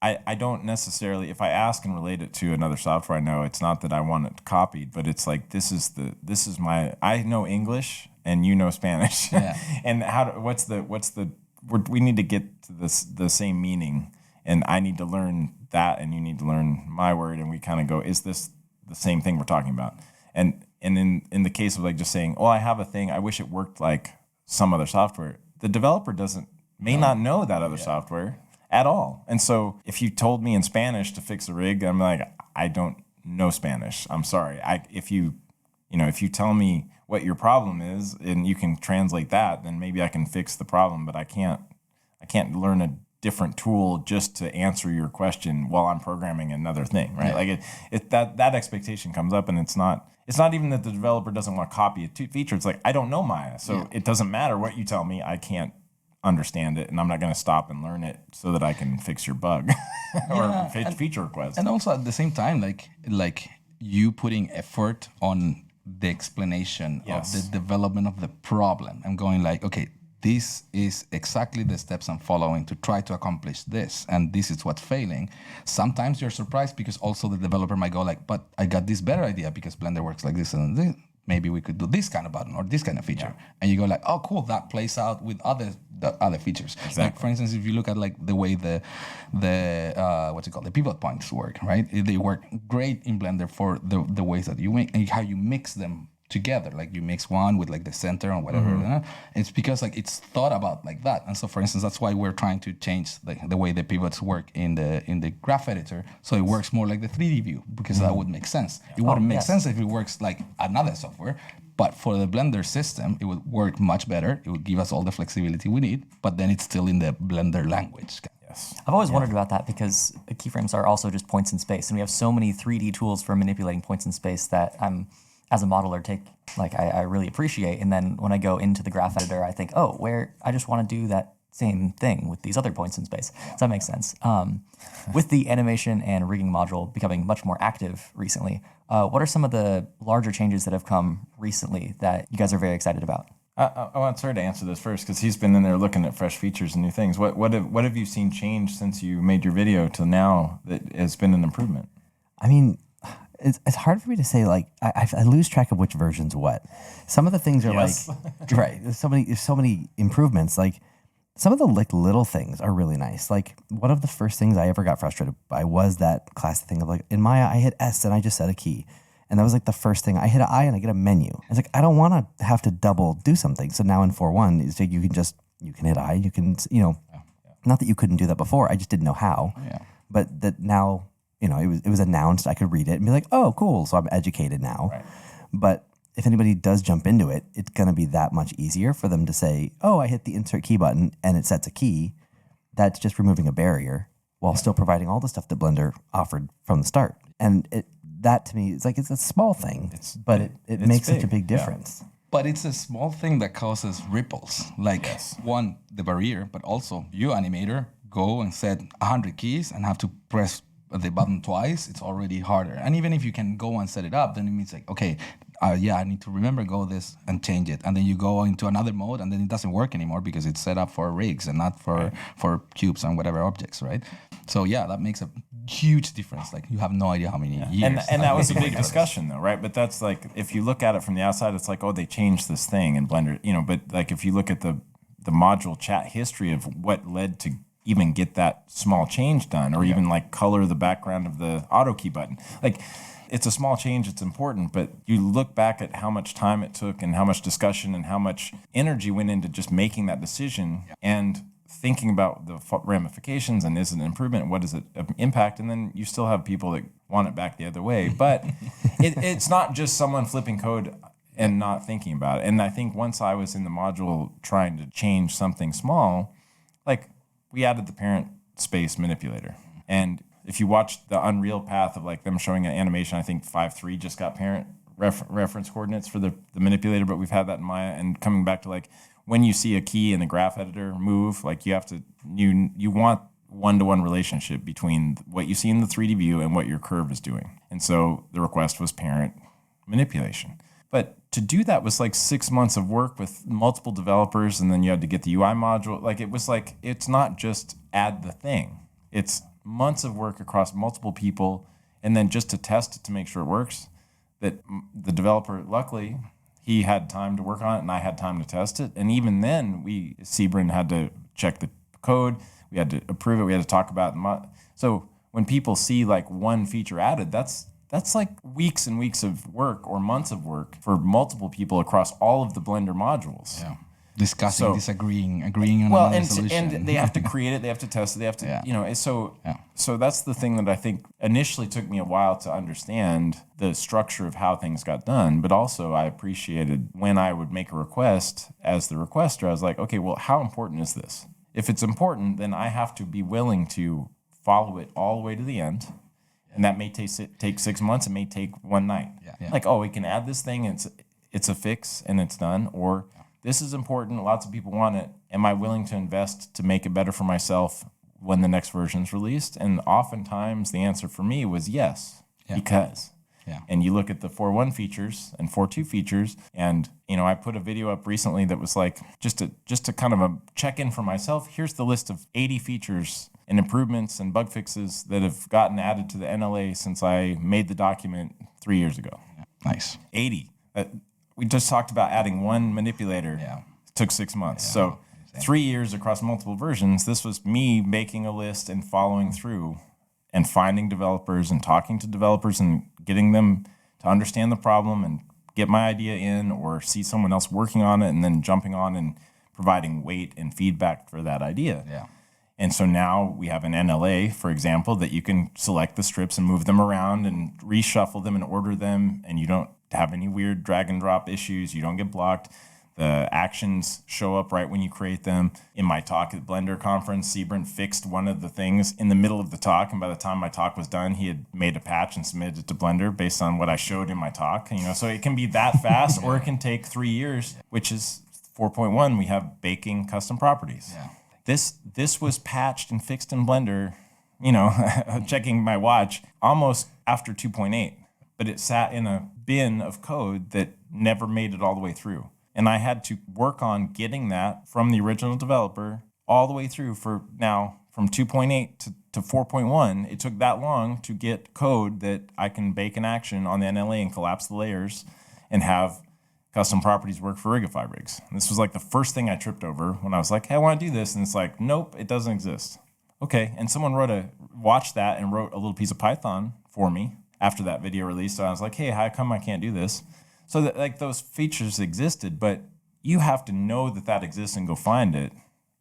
I don't necessarily, if I ask and relate it to another software I know, it's not that I want it copied, but it's I know English and you know Spanish. Yeah. And we need to get to the same meaning, and I need to learn that and you need to learn my word, and we kind of go, is this the same thing we're talking about? And in the case of just saying, I have a thing, I wish it worked like some other software, the developer may not know that other software at all. And so if you told me in Spanish to fix a rig, I'm like, I don't know Spanish. I'm sorry. If you tell me what your problem is and you can translate that, then maybe I can fix the problem, but I can't learn a different tool just to answer your question while I'm programming another thing, right? Yeah. That expectation comes up, and it's not even that the developer doesn't want to copy a feature. It's I don't know Maya, so it doesn't matter what you tell me. I can't understand it, and I'm not going to stop and learn it so that I can fix your bug or feature request. And also at the same time, you putting effort on the explanation of the development of the problem. I'm going okay, this is exactly the steps I'm following to try to accomplish this, and this is what's failing. Sometimes you're surprised because also the developer might go but I got this better idea because Blender works like this and this. Maybe we could do this kind of button or this kind of feature. Yeah. And you go oh, cool, that plays out with the other features. Exactly. For instance, if you look at the way the the pivot points work, right? They work great in Blender for the ways that you make and how you mix them together. You mix one with the center and whatever. Mm-hmm. It's because it's thought about like that. And so, for instance, that's why we're trying to change the way the pivots work in the graph editor, so it works more like the 3D view, because that would make sense. It wouldn't make sense if it works like another software. But for the Blender system, it would work much better. It would give us all the flexibility we need, but then it's still in the Blender language. Yes. I've always wondered about that, because keyframes are also just points in space, and we have so many 3D tools for manipulating points in space that as a modeler, I really appreciate. And then when I go into the graph editor, I think, I just want to do that same thing with these other points in space. So that makes sense. With the animation and rigging module becoming much more active recently, what are some of the larger changes that have come recently that you guys are very excited about? I want Sir to answer this first, because he's been in there looking at fresh features and new things. What have you seen change since you made your video till now that has been an improvement? I mean, it's hard for me to say. I lose track of which version's what. Some of the things are right. There's so many improvements. Some of the little things are really nice. One of the first things I ever got frustrated by was that classic thing of in Maya I hit S and I just set a key, and that was the first thing. I hit an I and I get a menu. It's I don't want to have to double do something. So now in 4.1 is you can hit I. You can not that you couldn't do that before. I just didn't know how. Yeah. But that now. It was announced, I could read it and be oh, cool, so I'm educated now. Right. But if anybody does jump into it, it's going to be that much easier for them to say, oh, I hit the insert key button and it sets a key. That's just removing a barrier while still providing all the stuff that Blender offered from the start. And that to me, it's like, it's a small thing, but it makes such a big difference. But it's a small thing that causes ripples. Like one, the barrier, but also you animator go and set 100 keys and have to press the button twice. It's already harder. And even if you can go and set it up, then it means like, okay, I need to remember go this and change it. And then you go into another mode and then it doesn't work anymore because it's set up for rigs and not for cubes and whatever objects, right? So yeah, that makes a huge difference. Like you have no idea how many years. And that was a big discussion though, right? But that's like, if you look at it from the outside, it's like, oh, they changed this thing in Blender, but like if you look at the module chat history of what led to even get that small change done, or even like color the background of the auto key button, like, it's a small change, it's important, but you look back at how much time it took and how much discussion and how much energy went into just making that decision and thinking about the ramifications and is it an improvement, what is it impact, and then you still have people that want it back the other way. But it's not just someone flipping code and not thinking about it. And I think once I was in the module trying to change something small, like we added the parent space manipulator. And if you watch the Unreal path of like them showing an animation, I think 5.3 just got parent reference coordinates for the manipulator, but we've had that in Maya. And coming back to like when you see a key in the graph editor move, like you have to, you want one-to-one relationship between what you see in the 3D view and what your curve is doing. And so the request was parent manipulation. But to do that was like 6 months of work with multiple developers, and then you had to get the UI module. Like it was like, it's not just add the thing. It's months of work across multiple people, and then just to test it to make sure it works. That the developer, luckily, he had time to work on it, and I had time to test it. And even then, Sebring had to check the code. We had to approve it. We had to talk about it. So when people see like one feature added, that's like weeks and weeks of work or months of work for multiple people across all of the Blender modules. Yeah. Discussing, disagreeing, agreeing on another solution. And they have to create it, they have to test it, they have to, so that's the thing that I think initially took me a while to understand the structure of how things got done, but also I appreciated when I would make a request as the requester, I was like, okay, well, how important is this? If it's important, then I have to be willing to follow it all the way to the end. And that may take 6 months, it may take one night. Like, oh, we can add this thing, and it's a fix and it's done, or this is important, lots of people want it. Am I willing to invest to make it better for myself when the next version is released? And oftentimes the answer for me was yes, because. And you look at the 4.1 features and 4.2 features, and I put a video up recently that was like just to kind of a check-in for myself. Here's the list of 80 features and improvements and bug fixes that have gotten added to the NLA since I made the document 3 years ago. Nice. 80. We just talked about adding one manipulator. It took 6 months. So 3 years across multiple versions. This was me making a list and following through and finding developers and talking to developers and getting them to understand the problem and get my idea in, or see someone else working on it and then jumping on and providing weight and feedback for that idea. And so now we have an NLA, for example, that you can select the strips and move them around and reshuffle them and order them, and you don't have any weird drag and drop issues. You don't get blocked. The actions show up right when you create them. In my talk at Blender conference, Sebring fixed one of the things in the middle of the talk, and by the time my talk was done, he had made a patch and submitted it to Blender based on what I showed in my talk. So it can be that fast, or it can take 3 years, which is 4.1. We have baking custom properties. This was patched and fixed in Blender, checking my watch, almost after 2.8, but it sat in a bin of code that never made it all the way through. And I had to work on getting that from the original developer all the way through for now, from 2.8 to 4.1. It took that long to get code that I can bake an action on the NLA and collapse the layers and have custom properties work for Rigify rigs. And this was like the first thing I tripped over when I was like, hey, I want to do this. And it's like, nope, it doesn't exist. Okay. And someone watched that and wrote a little piece of Python for me after that video released. So I was like, hey, how come I can't do this? So that like those features existed, but you have to know that exists and go find it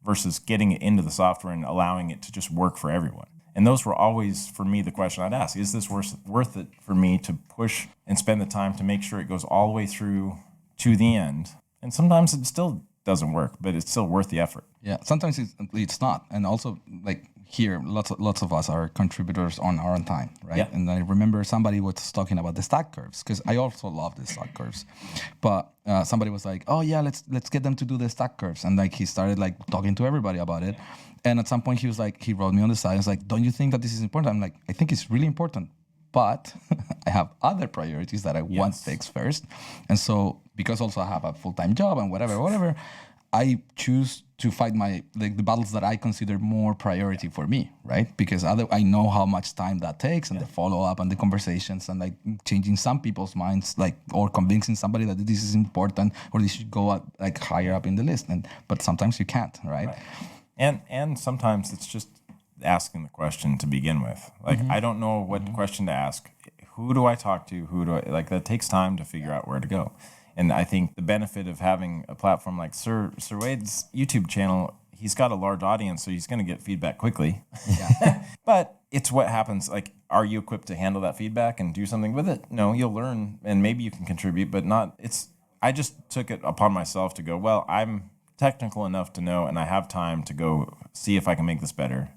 versus getting it into the software and allowing it to just work for everyone. And those were always, for me, the question I'd ask: is this worth it for me to push and spend the time to make sure it goes all the way through to the end? And sometimes it still doesn't work, but it's still worth the effort. Yeah, sometimes it's not. And also, like here, lots of us are contributors on our own time, right? Yeah. And I remember somebody was talking about the stack curves, because I also love the stack curves. But somebody was like, oh yeah, let's get them to do the stack curves. And like he started like talking to everybody about it. And at some point he was like, he wrote me on the side. He's like, don't you think that this is important? I'm like, I think it's really important, but I have other priorities that I want to fix first. And so because also I have a full-time job and whatever, I choose to fight the battles that I consider more priority for me, right? Because I know how much time that takes, and the follow-up and the conversations and like changing some people's minds, like, or convincing somebody that this is important or this should go up, like higher up in the list. But sometimes you can't, right? And sometimes it's just asking the question to begin with. Like, I don't know what question to ask. Who do I talk to? That takes time to figure out where to go. And I think the benefit of having a platform like Sir Wade's YouTube channel, he's got a large audience, so he's going to get feedback quickly. Yeah. But it's what happens. Like, are you equipped to handle that feedback and do something with it? No, you'll learn, and maybe you can contribute, but not. I just took it upon myself to go, well, I'm technical enough to know, and I have time to go see if I can make this better.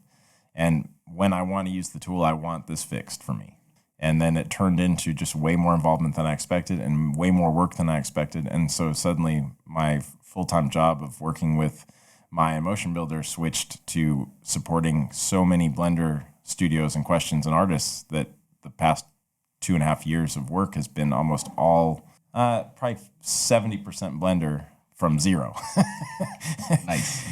And when I want to use the tool, I want this fixed for me. And then it turned into just way more involvement than I expected and way more work than I expected. And so suddenly my full-time job of working with my motion builder switched to supporting so many Blender studios and questions and artists that the past 2.5 years of work has been almost all, probably 70% Blender from zero. Nice.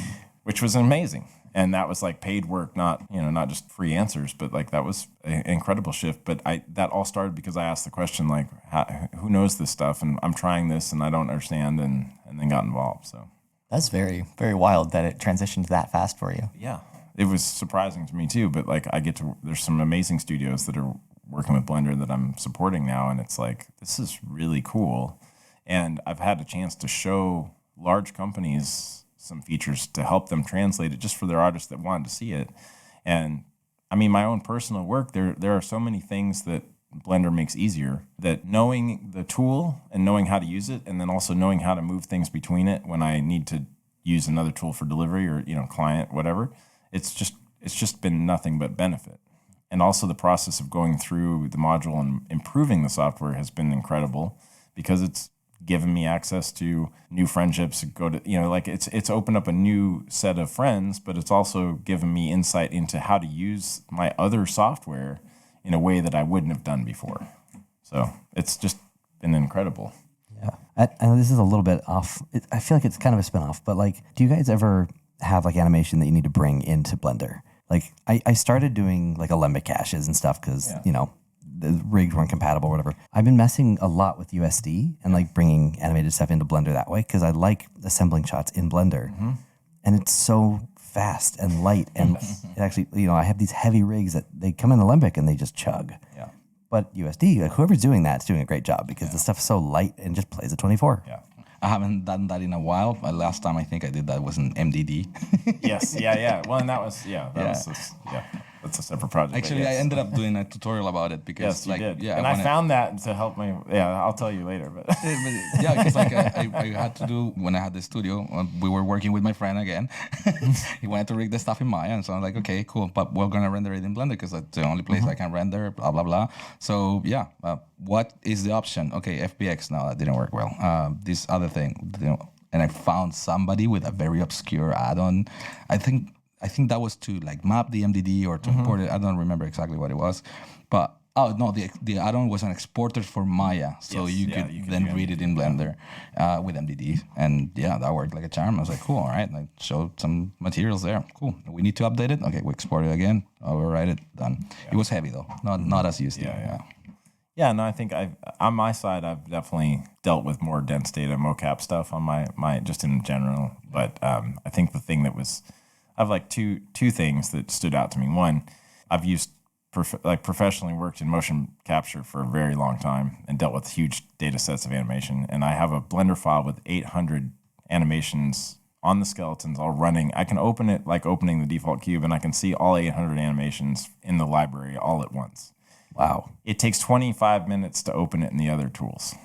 Which was amazing. And that was like paid work, not just free answers, but like that was an incredible shift. But that all started because I asked the question, like, who knows this stuff? And I'm trying this and I don't understand, and then got involved. So That's very, very wild that it transitioned that fast for you. yeah, it was surprising to me too. But like there's some amazing studios that are working with Blender that I'm supporting now. And it's like, this is really cool. And I've had a chance to show large companies some features to help them translate it just for their artists that wanted to see it. And I mean, my own personal work, there are so many things that Blender makes easier, that knowing the tool and knowing how to use it, and then also knowing how to move things between it when I need to use another tool for delivery or, client, whatever, it's just been nothing but benefit. And also the process of going through the module and improving the software has been incredible, because it's given me access to new friendships, it's opened up a new set of friends, but it's also given me insight into how to use my other software in a way that I wouldn't have done before. So it's just been incredible. Yeah. I know this is a little bit off. I feel like it's kind of a spin-off, but like, do you guys ever have like animation that you need to bring into Blender? Like I started doing like Alembic caches and stuff because, the rigs weren't compatible or whatever. I've been messing a lot with USD and like bringing animated stuff into Blender that way because I like assembling shots in Blender. Mm-hmm. And it's so fast and light. And it actually, I have these heavy rigs that they come in Alembic and they just chug. Yeah. But USD, like whoever's doing that is doing a great job because the stuff's so light and just plays at 24. Yeah. I haven't done that in a while. But last time I think I did that was in MDD. Yes. Yeah. Well, and that was that's a separate project. Actually, I ended up doing a tutorial about it because, you did. Yeah, and I found that to help me. Yeah, I'll tell you later. But yeah, because like I had to do when I had the studio. We were working with my friend again. He wanted to rig the stuff in Maya, and so I'm like, okay, cool, but we're gonna render it in Blender because that's the only place I can render. Blah blah blah. So yeah, what is the option? Okay, FBX. No, that didn't work well. This other thing, and I found somebody with a very obscure add-on. I think that was to like map the MDD or to import it. I don't remember exactly what it was, but the add-on was an exporter for Maya, so you could then read it in Blender with MDD, and that worked like a charm. I was like, cool, all right, like showed some materials there, cool. We need to update it. Okay, we export it again, overwrite it, done. Yeah. It was heavy though, not as used. Yeah, no, I think on my side, I've definitely dealt with more dense data mocap stuff on my just in general. But I think the thing that was, I have like two things that stood out to me. One, I've used professionally worked in motion capture for a very long time and dealt with huge data sets of animation. And I have a Blender file with 800 animations on the skeletons, all running. I can open it like opening the default cube, and I can see all 800 animations in the library all at once. Wow. It takes 25 minutes to open it in the other tools.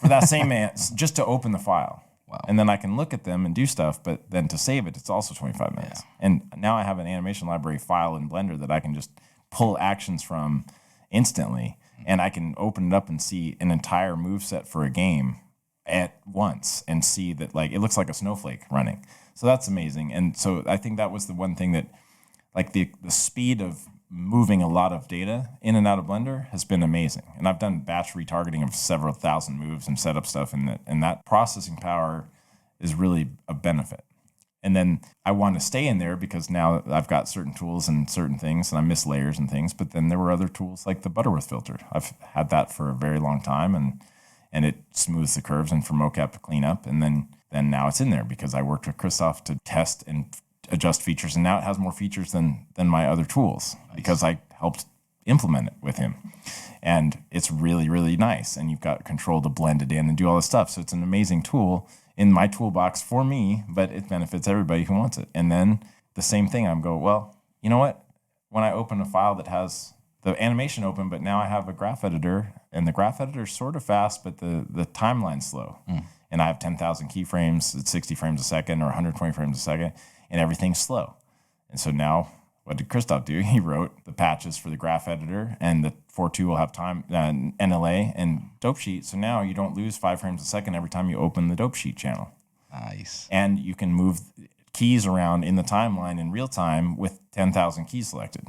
For that same just to open the file. Wow. And then I can look at them and do stuff, but then to save it, it's also 25 minutes. Yeah. And now I have an animation library file in Blender that I can just pull actions from instantly, and I can open it up and see an entire move set for a game at once and see that like it looks like a snowflake running. So that's amazing. And so I think that was the one thing that like the speed of moving a lot of data in and out of Blender has been amazing. And I've done batch retargeting of several thousand moves and set up stuff, and that processing power is really a benefit. And then I want to stay in there because now I've got certain tools and certain things, and I miss layers and things. But then there were other tools like the Butterworth filter. I've had that for a very long time, and it smooths the curves and for mocap to clean up. And then now it's in there because I worked with Christoph to test and adjust features, and now it has more features than my other tools because I helped implement it with him. And it's really, really nice. And you've got control to blend it in and do all this stuff. So it's an amazing tool in my toolbox for me, but it benefits everybody who wants it. And then the same thing, I'm go, well, you know what? When I open a file that has the animation open, but now I have a graph editor, and the graph editor is sort of fast, but the timeline's slow. And I have 10,000 keyframes at 60 frames a second or 120 frames a second, and everything's slow. And so now, what did Christoph do? He wrote the patches for the graph editor, and the 4.2 will have time NLA and dope sheet. So now you don't lose 5 frames a second every time you open the dope sheet channel. Nice. And you can move keys around in the timeline in real time with 10,000 keys selected.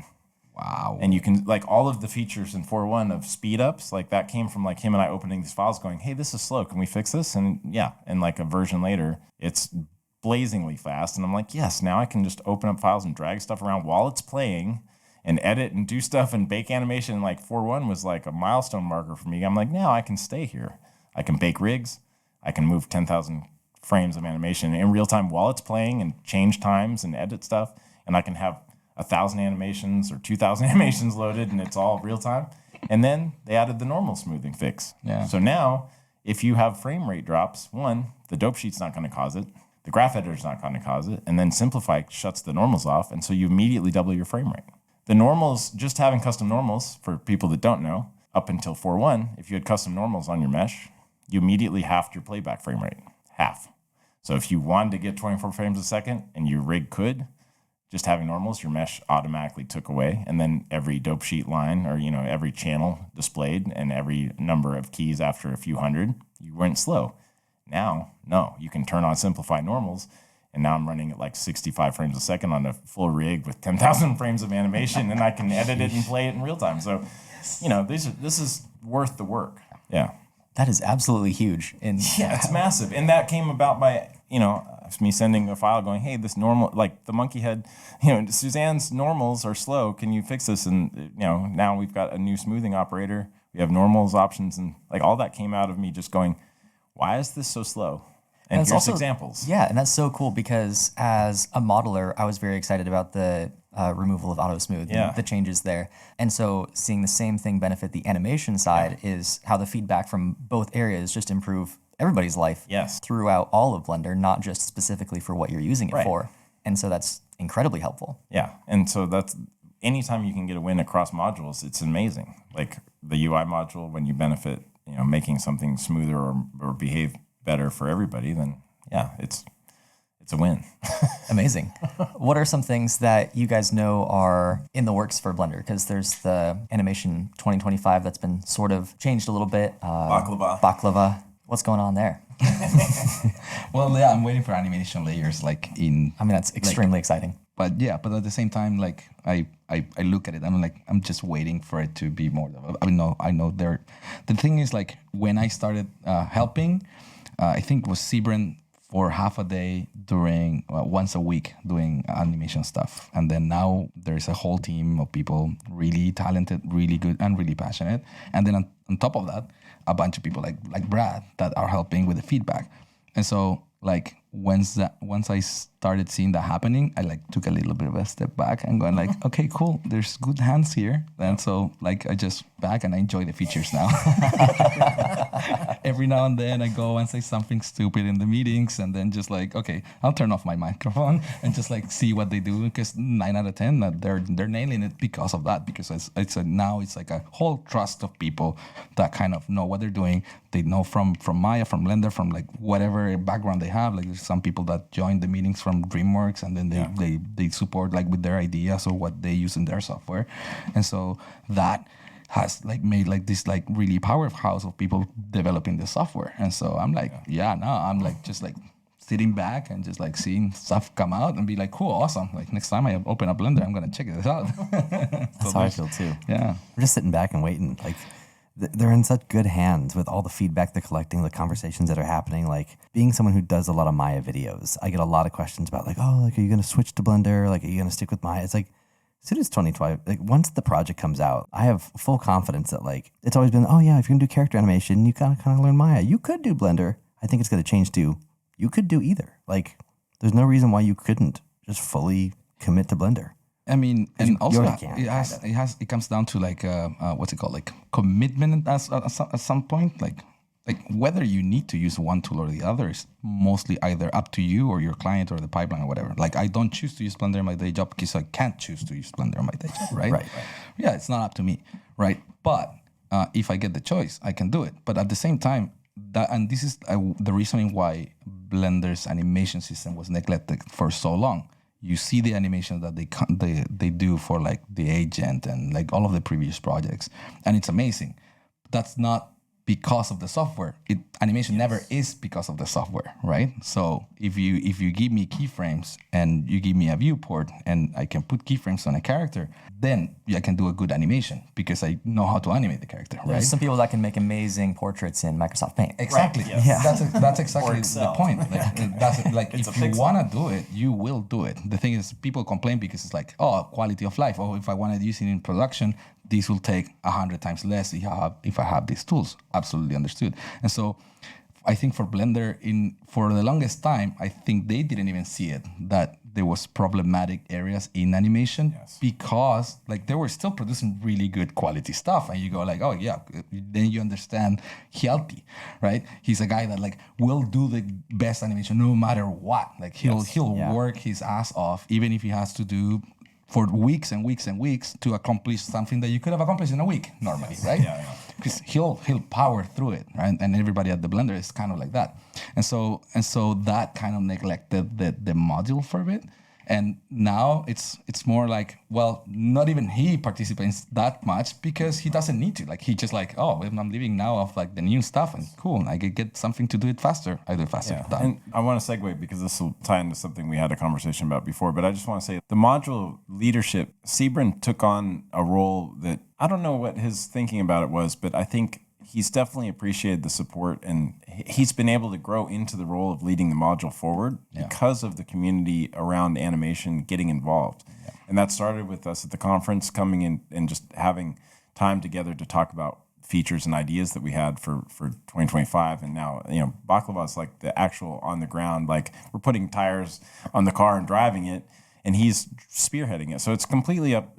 Wow. And you can, like, all of the features in 4.1 of speed ups, like that came from like him and I opening these files going, hey, this is slow. Can we fix this? And yeah. And like a version later, it's blazingly fast. And I'm like, yes, now I can just open up files and drag stuff around while it's playing and edit and do stuff and bake animation. And like 4.1 was like a milestone marker for me. I'm like, now I can stay here. I can bake rigs. I can move 10,000 frames of animation in real time while it's playing and change times and edit stuff. And I can have 1,000 animations or 2,000 animations loaded, and it's all real time. And then they added the normal smoothing fix. Yeah. So now, if you have frame rate drops, one, the dope sheet's not going to cause it. The graph editor's not going to cause it. And then Simplify shuts the normals off, and so you immediately double your frame rate. The normals, just having custom normals, for people that don't know, up until 4.1, if you had custom normals on your mesh, you immediately halved your playback frame rate. Half. So if you wanted to get 24 frames a second, and your rig could, just having normals, your mesh automatically took away. And then every dope sheet line, or every channel displayed, and every number of keys after a few hundred, you went slow. Now, no, you can turn on Simplify normals, and now I'm running at like 65 frames a second on a full rig with 10,000 frames of animation, and I can edit it and play it in real time. So, this is worth the work. Yeah. That is absolutely huge. And yeah, it's massive. And that came about by, me sending a file going, hey, this normal, like the monkey head, Suzanne's normals are slow. Can you fix this? And, now we've got a new smoothing operator. We have normals options, and like all that came out of me just going, why is this so slow? And here's also examples. Yeah, and that's so cool because as a modeler, I was very excited about the removal of auto smooth, the changes there. And so seeing the same thing benefit the animation side is how the feedback from both areas just improve everybody's life throughout all of Blender, not just specifically for what you're using it for. And so that's incredibly helpful. Yeah, and so that's anytime you can get a win across modules, it's amazing. Like the UI module, when you benefit, making something smoother or behave better for everybody, then it's a win. Amazing. What are some things that you guys know are in the works for Blender? Because there's the animation 2025 that's been sort of changed a little bit. Baklava. What's going on there? Well, yeah, I'm waiting for animation layers that's extremely exciting. But at the same time, like I look at it, I'm just waiting for it to be more. I know there. The thing is, like, when I started helping, I think it was Sebren for half a day during once a week doing animation stuff, and then now there's a whole team of people really talented, really good, and really passionate. And then on top of that, a bunch of people like Brad that are helping with the feedback. And so like once I started seeing that happening, I took a little bit of a step back and going like, okay, cool, there's good hands here. And so I just back and I enjoy the features now. every now and then I go and say something stupid in the meetings, and then just like, okay, I'll turn off my microphone and just like see what they do, because 9 out of 10 they're nailing it because of that. Because now it's like a whole trust of people that kind of know what they're doing. They know from Maya, from Blender, from like whatever background they have. Like there's some people that join the meetings from DreamWorks, and then they support like with their ideas or what they use in their software, and so that has like made like this like really powerhouse of people developing the software. And so I'm like, I'm like just like sitting back and just like seeing stuff come out and be like, cool, awesome. Like next time I open up Blender, I'm gonna check this out. That's how I feel too. Yeah, I'm just sitting back and waiting. Like they're in such good hands with all the feedback they're collecting, the conversations that are happening. Like being someone who does a lot of Maya videos, I get a lot of questions about like, oh, like are you gonna switch to Blender? Like are you gonna stick with Maya? It's like, as soon as 2012, like once the project comes out, I have full confidence that like it's always been, oh yeah, if you're gonna do character animation, you gotta kind of learn Maya. You could do Blender. I think it's gonna change to you could do either. Like there's no reason why you couldn't just fully commit to Blender. I mean, and also can, it comes down to like what's it called, like commitment at some point, like whether you need to use one tool or the other is mostly either up to you or your client or the pipeline or whatever. Like I don't choose to use Blender in my day job because I can't choose to use Blender in my day job, right? Right. Yeah, it's not up to me, right? But if I get the choice, I can do it. But at the same time, and this is the reasoning why Blender's animation system was neglected for so long. You see the animation that they do for like the agent and like all of the previous projects, and it's amazing. That's not because of the software. Animation never is because of the software, right? So if you give me keyframes and you give me a viewport and I can put keyframes on a character, then I can do a good animation because I know how to animate the character, right? There's some people that can make amazing portraits in Microsoft Paint. Exactly. Right, yes. Yeah. That's exactly the point. Like, that's like if you want to do it, you will do it. The thing is, people complain because it's like, oh, quality of life. Oh, if I want to use it in production, this will take 100 times less if I have these tools. Absolutely understood. And so I think for Blender, for the longest time, I think they didn't even see it, that there was problematic areas in animation because like they were still producing really good quality stuff. And you go like, oh yeah, then you understand Hjalti, right? He's a guy that like will do the best animation no matter what. Like he'll work his ass off, even if he has to do for weeks and weeks and weeks to accomplish something that you could have accomplished in a week normally, right? Because he'll power through it, right? And everybody at the Blender is kind of like that, and so that kind of neglected the module for a bit. And now it's more like, well, not even he participates that much because he doesn't need to. Like he just like, oh, I'm living now off like the new stuff and cool. I could get something to do it faster. I do it faster. Yeah. And I want to segue because this will tie into something we had a conversation about before. But I just want to say the module leadership, Sebren took on a role that I don't know what his thinking about it was, but I think he's definitely appreciated the support, and he's been able to grow into the role of leading the module forward because of the community around animation getting involved. And that started with us at the conference coming in and just having time together to talk about features and ideas that we had for 2025. And now, Baklava is like the actual on the ground, like we're putting tires on the car and driving it, and he's spearheading it. So it's completely up,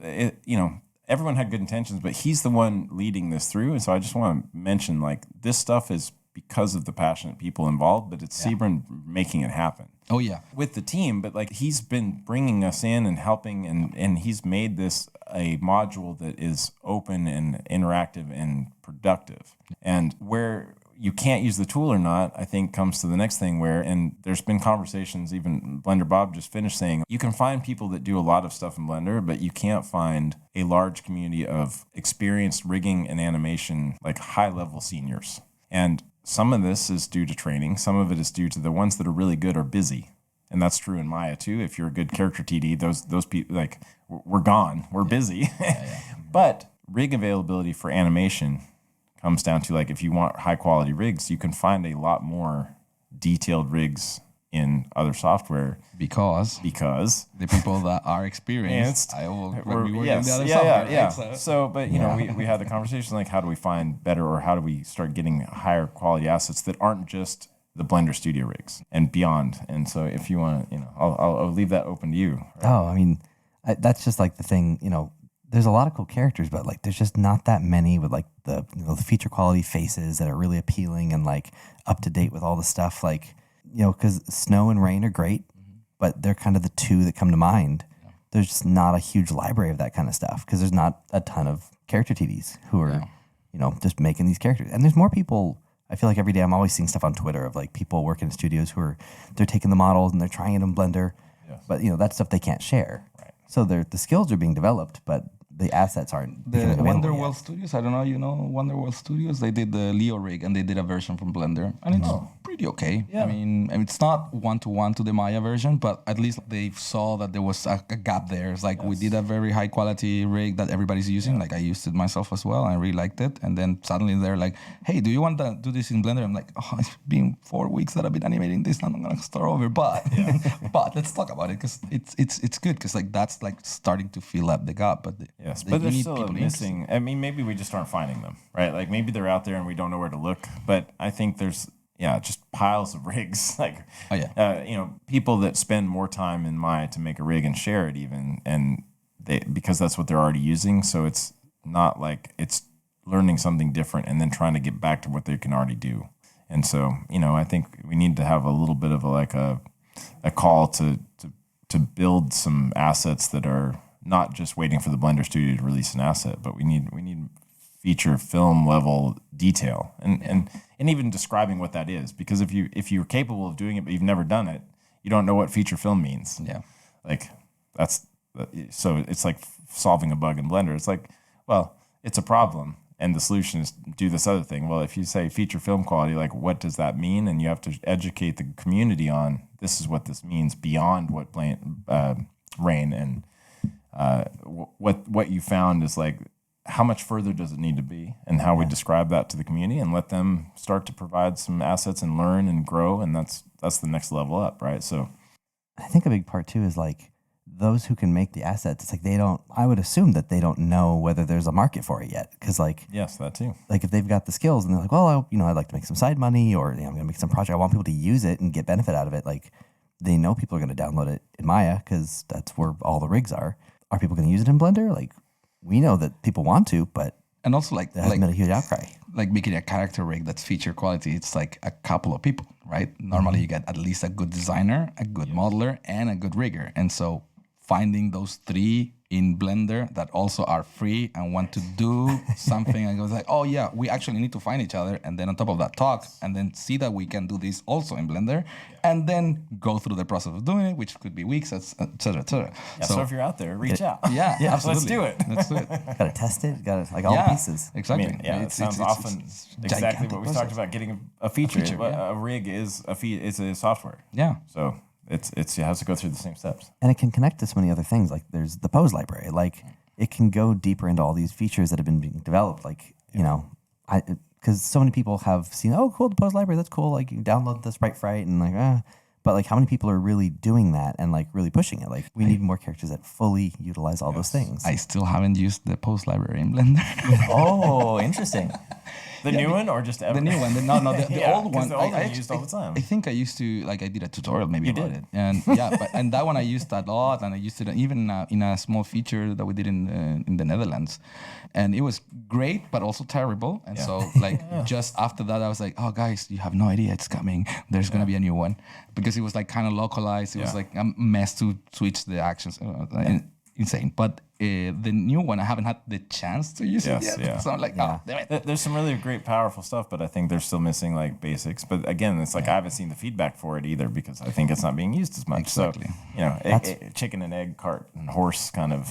everyone had good intentions, but he's the one leading this through. And so I just want to mention, like, this stuff is because of the passionate people involved, but it's Sebren making it happen. Oh, yeah. With the team, but, like, he's been bringing us in and helping, and he's made this a module that is open and interactive and productive. And where you can't use the tool or not, I think comes to the next thing and there's been conversations, even Blender Bob just finished saying, you can find people that do a lot of stuff in Blender, but you can't find a large community of experienced rigging and animation, like high-level seniors. And some of this is due to training. Some of it is due to the ones that are really good are busy. And that's true in Maya too. If you're a good character TD, those people, like, we're gone. We're busy. But rig availability for animation comes down to, like, if you want high quality rigs, you can find a lot more detailed rigs in other software because the people that are experienced we work in the other software. Right? So, but we had the conversation like, how do we find better, or how do we start getting higher quality assets that aren't just the Blender Studio rigs and beyond? And so, if you want to, I'll leave that open to you. Right? Oh, I mean, that's just like the thing. there's a lot of cool characters, but like there's just not that many with like the the feature quality faces that are really appealing and like up to date with all the stuff. Like, because Snow and Rain are great, but they're kind of the two that come to mind. Yeah. There's just not a huge library of that kind of stuff because there's not a ton of character TDs who are, just making these characters. And there's more people. I feel like every day I'm always seeing stuff on Twitter of like people working in studios they're taking the models and they're trying it in Blender, but that's stuff they can't share. Right. So the skills are being developed, but the assets aren't. The Wonderworld Studios, I don't know, Wonderworld Studios, they did the Leo rig and they did a version from Blender. And it's pretty okay. Yeah. I mean, it's not one-to-one to the Maya version, but at least they saw that there was a gap there. It's like we did a very high-quality rig that everybody's using. Like I used it myself as well. I really liked it. And then suddenly they're like, hey, do you want to do this in Blender? I'm like, it's been 4 weeks that I've been animating this. I'm going to start over. But but let's talk about it because it's good because like that's like starting to fill up the gap. But yes, but there's still missing. I mean, maybe we just aren't finding them, right? Like maybe they're out there and we don't know where to look. But I think there's just piles of rigs. Like, people that spend more time in Maya to make a rig and share it even, and because that's what they're already using. So it's not like it's learning something different and then trying to get back to what they can already do. And so, I think we need to have a little bit of a call to build some assets that are not just waiting for the Blender studio to release an asset, but we need feature film level detail and even describing what that is. Because if you're capable of doing it but you've never done it, you don't know what feature film means. Yeah, like so it's like solving a bug in Blender. It's like, well, it's a problem and the solution is do this other thing. Well, if you say feature film quality, like what does that mean? And you have to educate the community on this is what this means beyond what Rain and what you found is like how much further does it need to be and how we describe that to the community and let them start to provide some assets and learn and grow, and that's the next level up, right? So I think a big part too is like those who can make the assets, it's like I would assume that they don't know whether there's a market for it yet, because like yes, that too, like if they've got the skills and they're like, well, I'd like to make some side money, or I'm gonna make some project, I want people to use it and get benefit out of it. Like they know people are going to download it in Maya because that's where all the rigs are. Are people going to use it in Blender? Like, we know that people want to, but and also like there hasn't been a huge outcry. Like making a character rig that's feature quality, it's like a couple of people, right? Normally you get at least a good designer, a good modeler, and a good rigger. And so finding those three in Blender that also are free and want to do something and goes like, oh yeah, we actually need to find each other, and then on top of that talk and then see that we can do this also in Blender, and then go through the process of doing it, which could be weeks, et cetera, et cetera. Yeah, so if you're out there, reach out. Yeah, absolutely. Let's do it. Gotta test it, like all the pieces. Exactly. I mean, it sounds often exactly what we talked about, getting a feature. A rig is a software. Yeah. So it has to go through the same steps. And it can connect to so many other things. Like there's the pose library. Like it can go deeper into all these features that have been being developed. Like, because so many people have seen, oh, cool, the pose library, that's cool. Like you download the Sprite Fright and like, but like how many people are really doing that and like really pushing it? Like we need more characters that fully utilize all those things. I still haven't used the pose library in Blender. Oh, interesting. The new one or just ever? The new one. The old one. The old one I used all the time. I think I used to, I did a tutorial maybe about it. And and that one I used a lot, and I used it even in a small feature that we did in the Netherlands. And it was great, but also terrible. And so just after that, I was like, oh guys, you have no idea it's coming. There's going to be a new one. Because it was like kind of localized. It was like a mess to switch the actions. Insane. But the new one, I haven't had the chance to use it yet. Yeah. So I'm like, oh, damn it. There's some really great, powerful stuff, but I think they're still missing like basics. But again, it's like I haven't seen the feedback for it either because I think it's not being used as much. Exactly. So, chicken and egg, cart and horse kind of.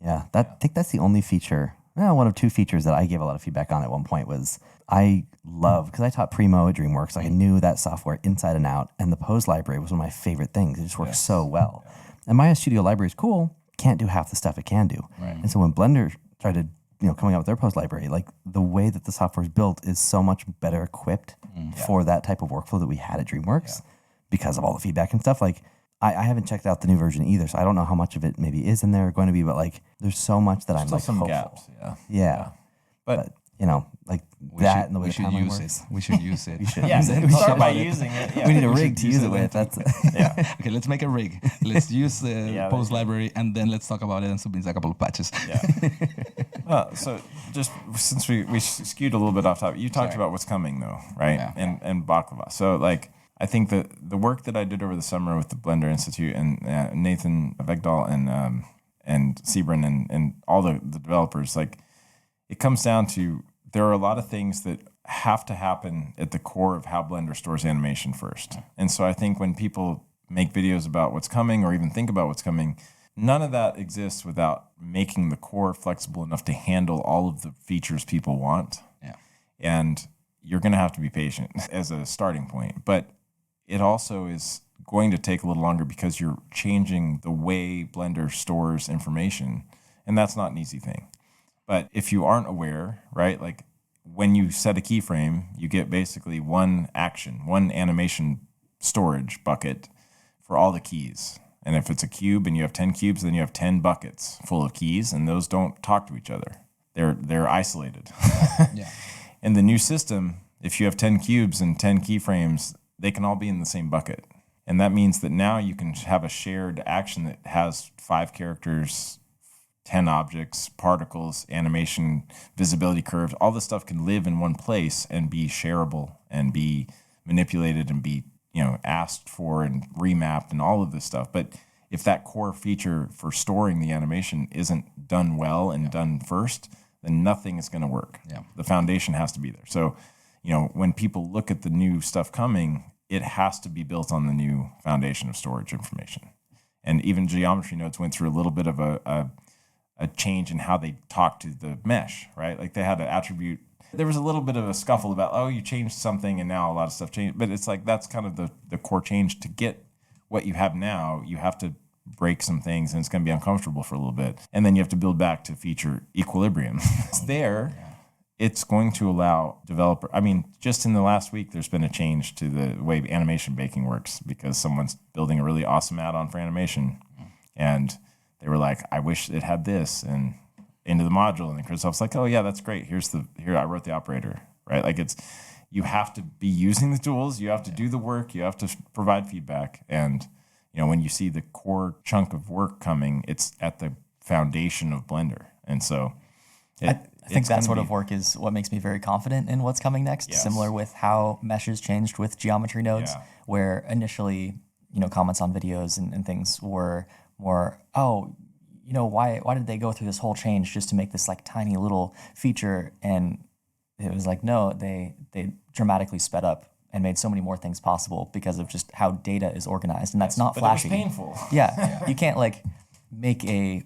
Yeah, I think that's the only feature. One of two features that I gave a lot of feedback on at one point was I love, because I taught Primo at DreamWorks, I knew that software inside and out, and the pose library was one of my favorite things. It just works so well. Yeah. And Maya Studio Library is cool, can't do half the stuff it can do. Right. And so when Blender started coming out with their pose library, like the way that the software is built is so much better equipped for that type of workflow that we had at DreamWorks because of all the feedback and stuff. Like I haven't checked out the new version either, so I don't know how much of it maybe is in there or going to be, but like there's so much that I'm like some hopeful. gaps. Yeah. But like that and the way we the should timeline use works. it. We should use it. Yeah, start by using it. Yeah. We need a We rig should to use use it it with. That's Yeah. Okay, let's make a rig. Let's use the Yeah, post there you go. library, and then let's talk about it and submit a couple of patches. Yeah. So just since we skewed a little bit off topic, you talked Sorry. about what's coming though, right? Yeah. And baklava. So like I think that the work that I did over the summer with the Blender Institute and Nathan Vegdahl and Sebren and all the developers, like it comes down to there are a lot of things that have to happen at the core of how Blender stores animation first. And so I think when people make videos about what's coming or even think about what's coming, none of that exists without making the core flexible enough to handle all of the features people want. Yeah. And you're going to have to be patient as a starting point. But it also is going to take a little longer because you're changing the way Blender stores information. And that's not an easy thing. But if you aren't aware, right, like when you set a keyframe, you get basically one action, one animation storage bucket for all the keys. And if it's a cube and you have 10 cubes, then you have 10 buckets full of keys, and those don't talk to each other. They're isolated. Yeah. In the new system, if you have 10 cubes and 10 keyframes, they can all be in the same bucket. And that means that now you can have a shared action that has 5 characters, 10 objects, particles, animation, visibility curves. All this stuff can live in one place and be shareable and be manipulated and be, asked for and remapped and all of this stuff. But if that core feature for storing the animation isn't done well and done first, then nothing is going to work. Yeah. The foundation has to be there. So, when people look at the new stuff coming, it has to be built on the new foundation of storage information. And even geometry nodes went through a little bit of a change in how they talk to the mesh, right? Like they had an attribute. There was a little bit of a scuffle about, oh, you changed something and now a lot of stuff changed. But it's like that's kind of the core change. To get what you have now, you have to break some things and it's going to be uncomfortable for a little bit. And then you have to build back to feature equilibrium. It's there. It's going to allow just in the last week, there's been a change to the way animation baking works because someone's building a really awesome add-on for animation. And they were like, I wish it had this, and into the module. And then Christoph's like, oh yeah, that's great. Here I wrote the operator, right? Like you have to be using the tools, you have to do the work, you have to provide feedback. And, when you see the core chunk of work coming, it's at the foundation of Blender. And so I think that sort of work is what makes me very confident in what's coming next. Yes. Similar with how meshes changed with geometry nodes, Yeah. where initially, comments on videos and things were more, why did they go through this whole change just to make this like tiny little feature? And it was like, no, they dramatically sped up and made so many more things possible because of just how data is organized. And that's not but flashy. it was painful. Yeah. You can't like make a,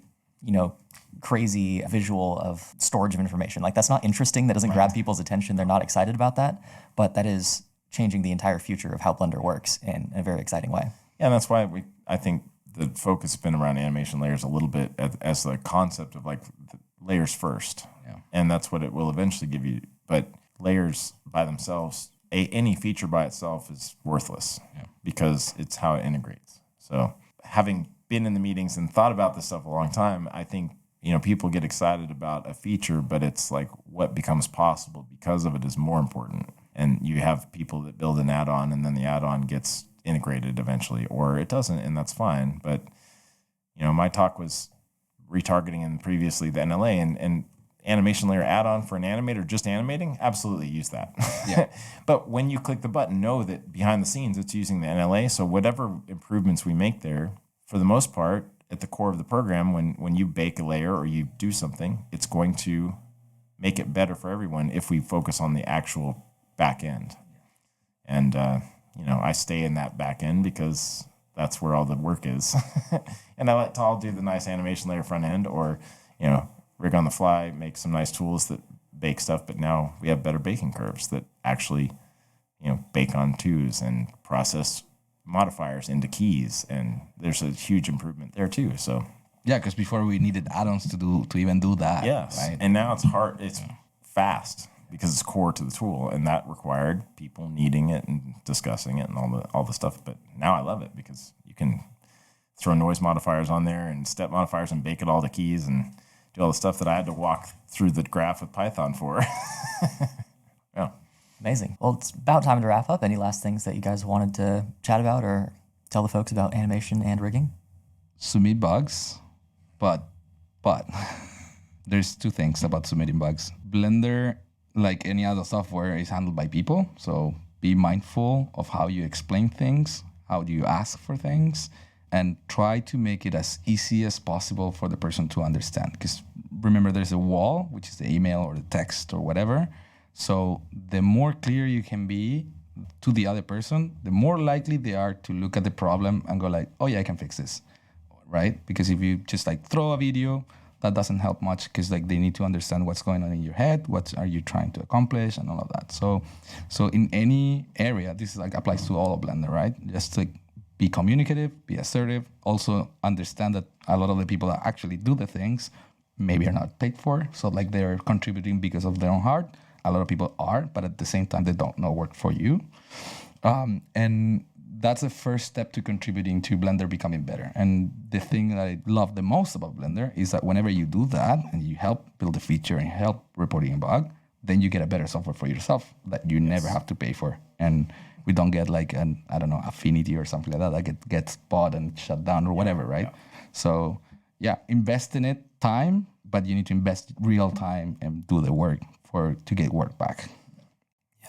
crazy visual of storage of information. Like that's not interesting. That doesn't grab people's attention. They're not excited about that. But that is changing the entire future of how Blender works in a very exciting way. Yeah, and that's why I think the focus has been around animation layers a little bit as the concept of like the layers first. Yeah. And that's what it will eventually give you. But layers by themselves, any feature by itself is worthless because it's how it integrates. So having been in the meetings and thought about this stuff a long time, I think, people get excited about a feature, but it's like what becomes possible because of it is more important. And you have people that build an add-on and then the add-on gets integrated eventually, or it doesn't, and that's fine. But, my talk was retargeting and previously the NLA and animation layer add-on for an animator just animating, absolutely use that. Yeah. But when you click the button, know that behind the scenes it's using the NLA. So whatever improvements we make there, for the most part, at the core of the program, when you bake a layer or you do something, it's going to make it better for everyone if we focus on the actual back end. And, I stay in that back end because that's where all the work is. And I let Tal do the nice animation layer front end or, rig on the fly, make some nice tools that bake stuff. But now we have better baking curves that actually, bake on twos and process modifiers into keys. And there's a huge improvement there too. So Yeah, because before we needed add-ons to even do that. yes. Right? And now it's hard. It's fast because it's core to the tool, and that required people needing it and discussing it and all the stuff. But now I love it because you can throw noise modifiers on there and step modifiers and bake it all to keys and do all the stuff that I had to walk through the graph with Python for. Yeah. Amazing. Well, it's about time to wrap up. Any last things that you guys wanted to chat about or tell the folks about animation and rigging? Submit bugs, but there's two things about submitting bugs. Blender, like any other software, is handled by people. So be mindful of how you explain things, how do you ask for things, and try to make it as easy as possible for the person to understand. Because remember, there's a wall, which is the email or the text or whatever. So the more clear you can be to the other person, the more likely they are to look at the problem and go like, oh yeah, I can fix this, right? Because if you just like throw a video, that doesn't help much, because like they need to understand what's going on in your head, what are you trying to accomplish, and all of that. So in any area, this is like applies to all of Blender, right? Just like be communicative, be assertive. Also understand that a lot of the people that actually do the things maybe are not paid for, so like they're contributing because of their own heart. A lot of people are, but at the same time they don't know work for you. And that's the first step to contributing to Blender becoming better. And the thing that I love the most about Blender is that whenever you do that and you help build a feature and help reporting a bug, then you get a better software for yourself that you never have to pay for. And we don't get like an, I don't know, Affinity or something like that, like it gets bought and shut down or whatever, right? Yeah. So yeah, invest in it, time, but you need to invest real time and do the work to get work back.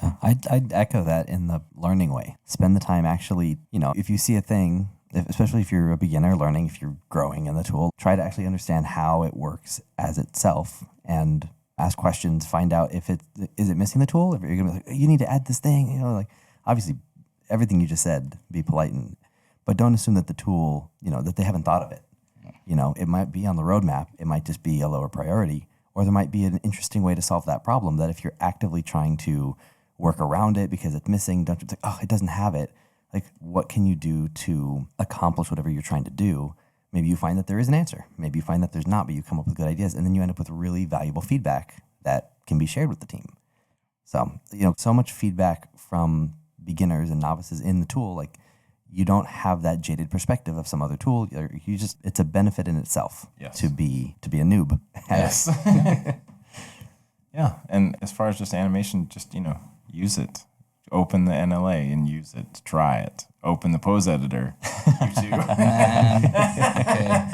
Yeah, I'd echo that in the learning way. Spend the time actually, if you see a thing, especially if you're a beginner learning, if you're growing in the tool, try to actually understand how it works as itself and ask questions, find out if is it missing the tool? If you're going to be like, you need to add this thing, like obviously everything you just said, be polite, but don't assume that the tool, that they haven't thought of it. It might be on the roadmap. It might just be a lower priority, or there might be an interesting way to solve that problem that if you're actively trying to work around it because it's missing, don't just like, oh, it doesn't have it. Like, what can you do to accomplish whatever you're trying to do? Maybe you find that there is an answer. Maybe you find that there's not, but you come up with good ideas, and then you end up with really valuable feedback that can be shared with the team. So, so much feedback from beginners and novices in the tool, like you don't have that jaded perspective of some other tool. It's a benefit in itself to be a noob. Yes. Yeah. And as far as just animation, just, use it. Open the NLA and use it. Try it. Open the pose editor. You too.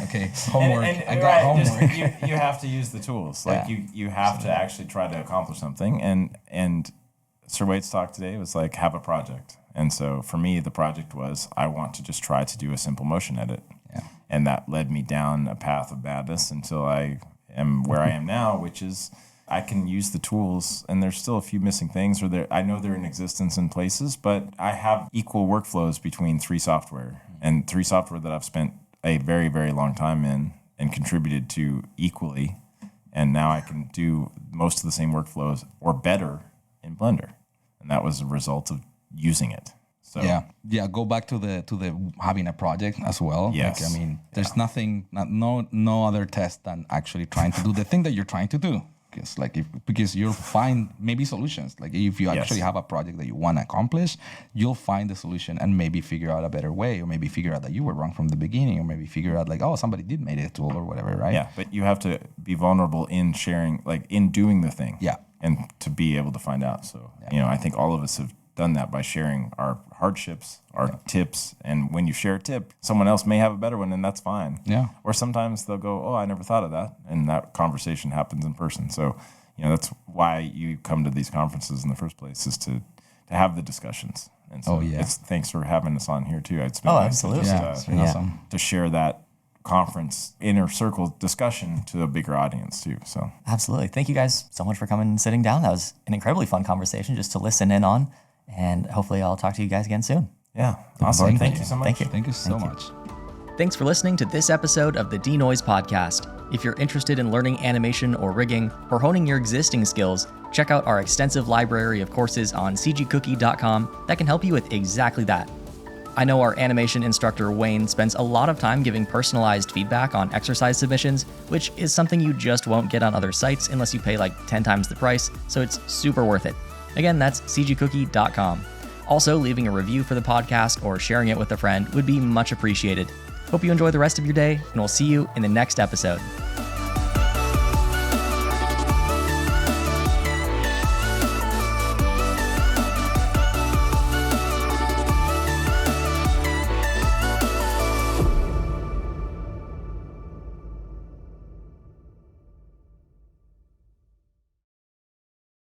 Okay. Homework. I got homework. Just, you have to use the tools. Like you have to actually try to accomplish something. And Sir Wade's talk today was like, have a project. And so for me, the project was, I want to just try to do a simple motion edit. Yeah. And that led me down a path of badness until I am where I am now, which is I can use the tools, and there's still a few missing things, I know they're in existence in places, but I have equal workflows between three software that I've spent a very, very long time in and contributed to equally. And now I can do most of the same workflows or better in Blender. And that was a result of using it. So go back to the having a project as well. Yes. Like, there's no other test than actually trying to do the thing that you're trying to do. Because you'll find maybe solutions. Like if you actually have a project that you want to accomplish, you'll find the solution and maybe figure out a better way, or maybe figure out that you were wrong from the beginning, or maybe figure out like, oh, somebody did make a tool or whatever, right? Yeah, but you have to be vulnerable in sharing, like in doing the thing. Yeah. And to be able to find out. So, I think all of us have done that by sharing our hardships, our tips. And when you share a tip, someone else may have a better one, and that's fine. Yeah. Or sometimes they'll go, oh, I never thought of that. And that conversation happens in person. So, that's why you come to these conferences in the first place, is to have the discussions. And so thanks for having us on here too. It's been nice absolutely. It's been awesome to share that conference inner circle discussion to a bigger audience too. So absolutely. Thank you guys so much for coming and sitting down. That was an incredibly fun conversation just to listen in on. And hopefully I'll talk to you guys again soon. Yeah. Awesome. Thank you so much. Thank you so much. Thanks for listening to this episode of the Denoise podcast. If you're interested in learning animation or rigging, or honing your existing skills, check out our extensive library of courses on cgcookie.com that can help you with exactly that. I know our animation instructor Wayne spends a lot of time giving personalized feedback on exercise submissions, which is something you just won't get on other sites unless you pay like 10 times the price, so it's super worth it. Again, that's cgcookie.com. Also, leaving a review for the podcast or sharing it with a friend would be much appreciated. Hope you enjoy the rest of your day, and we'll see you in the next episode.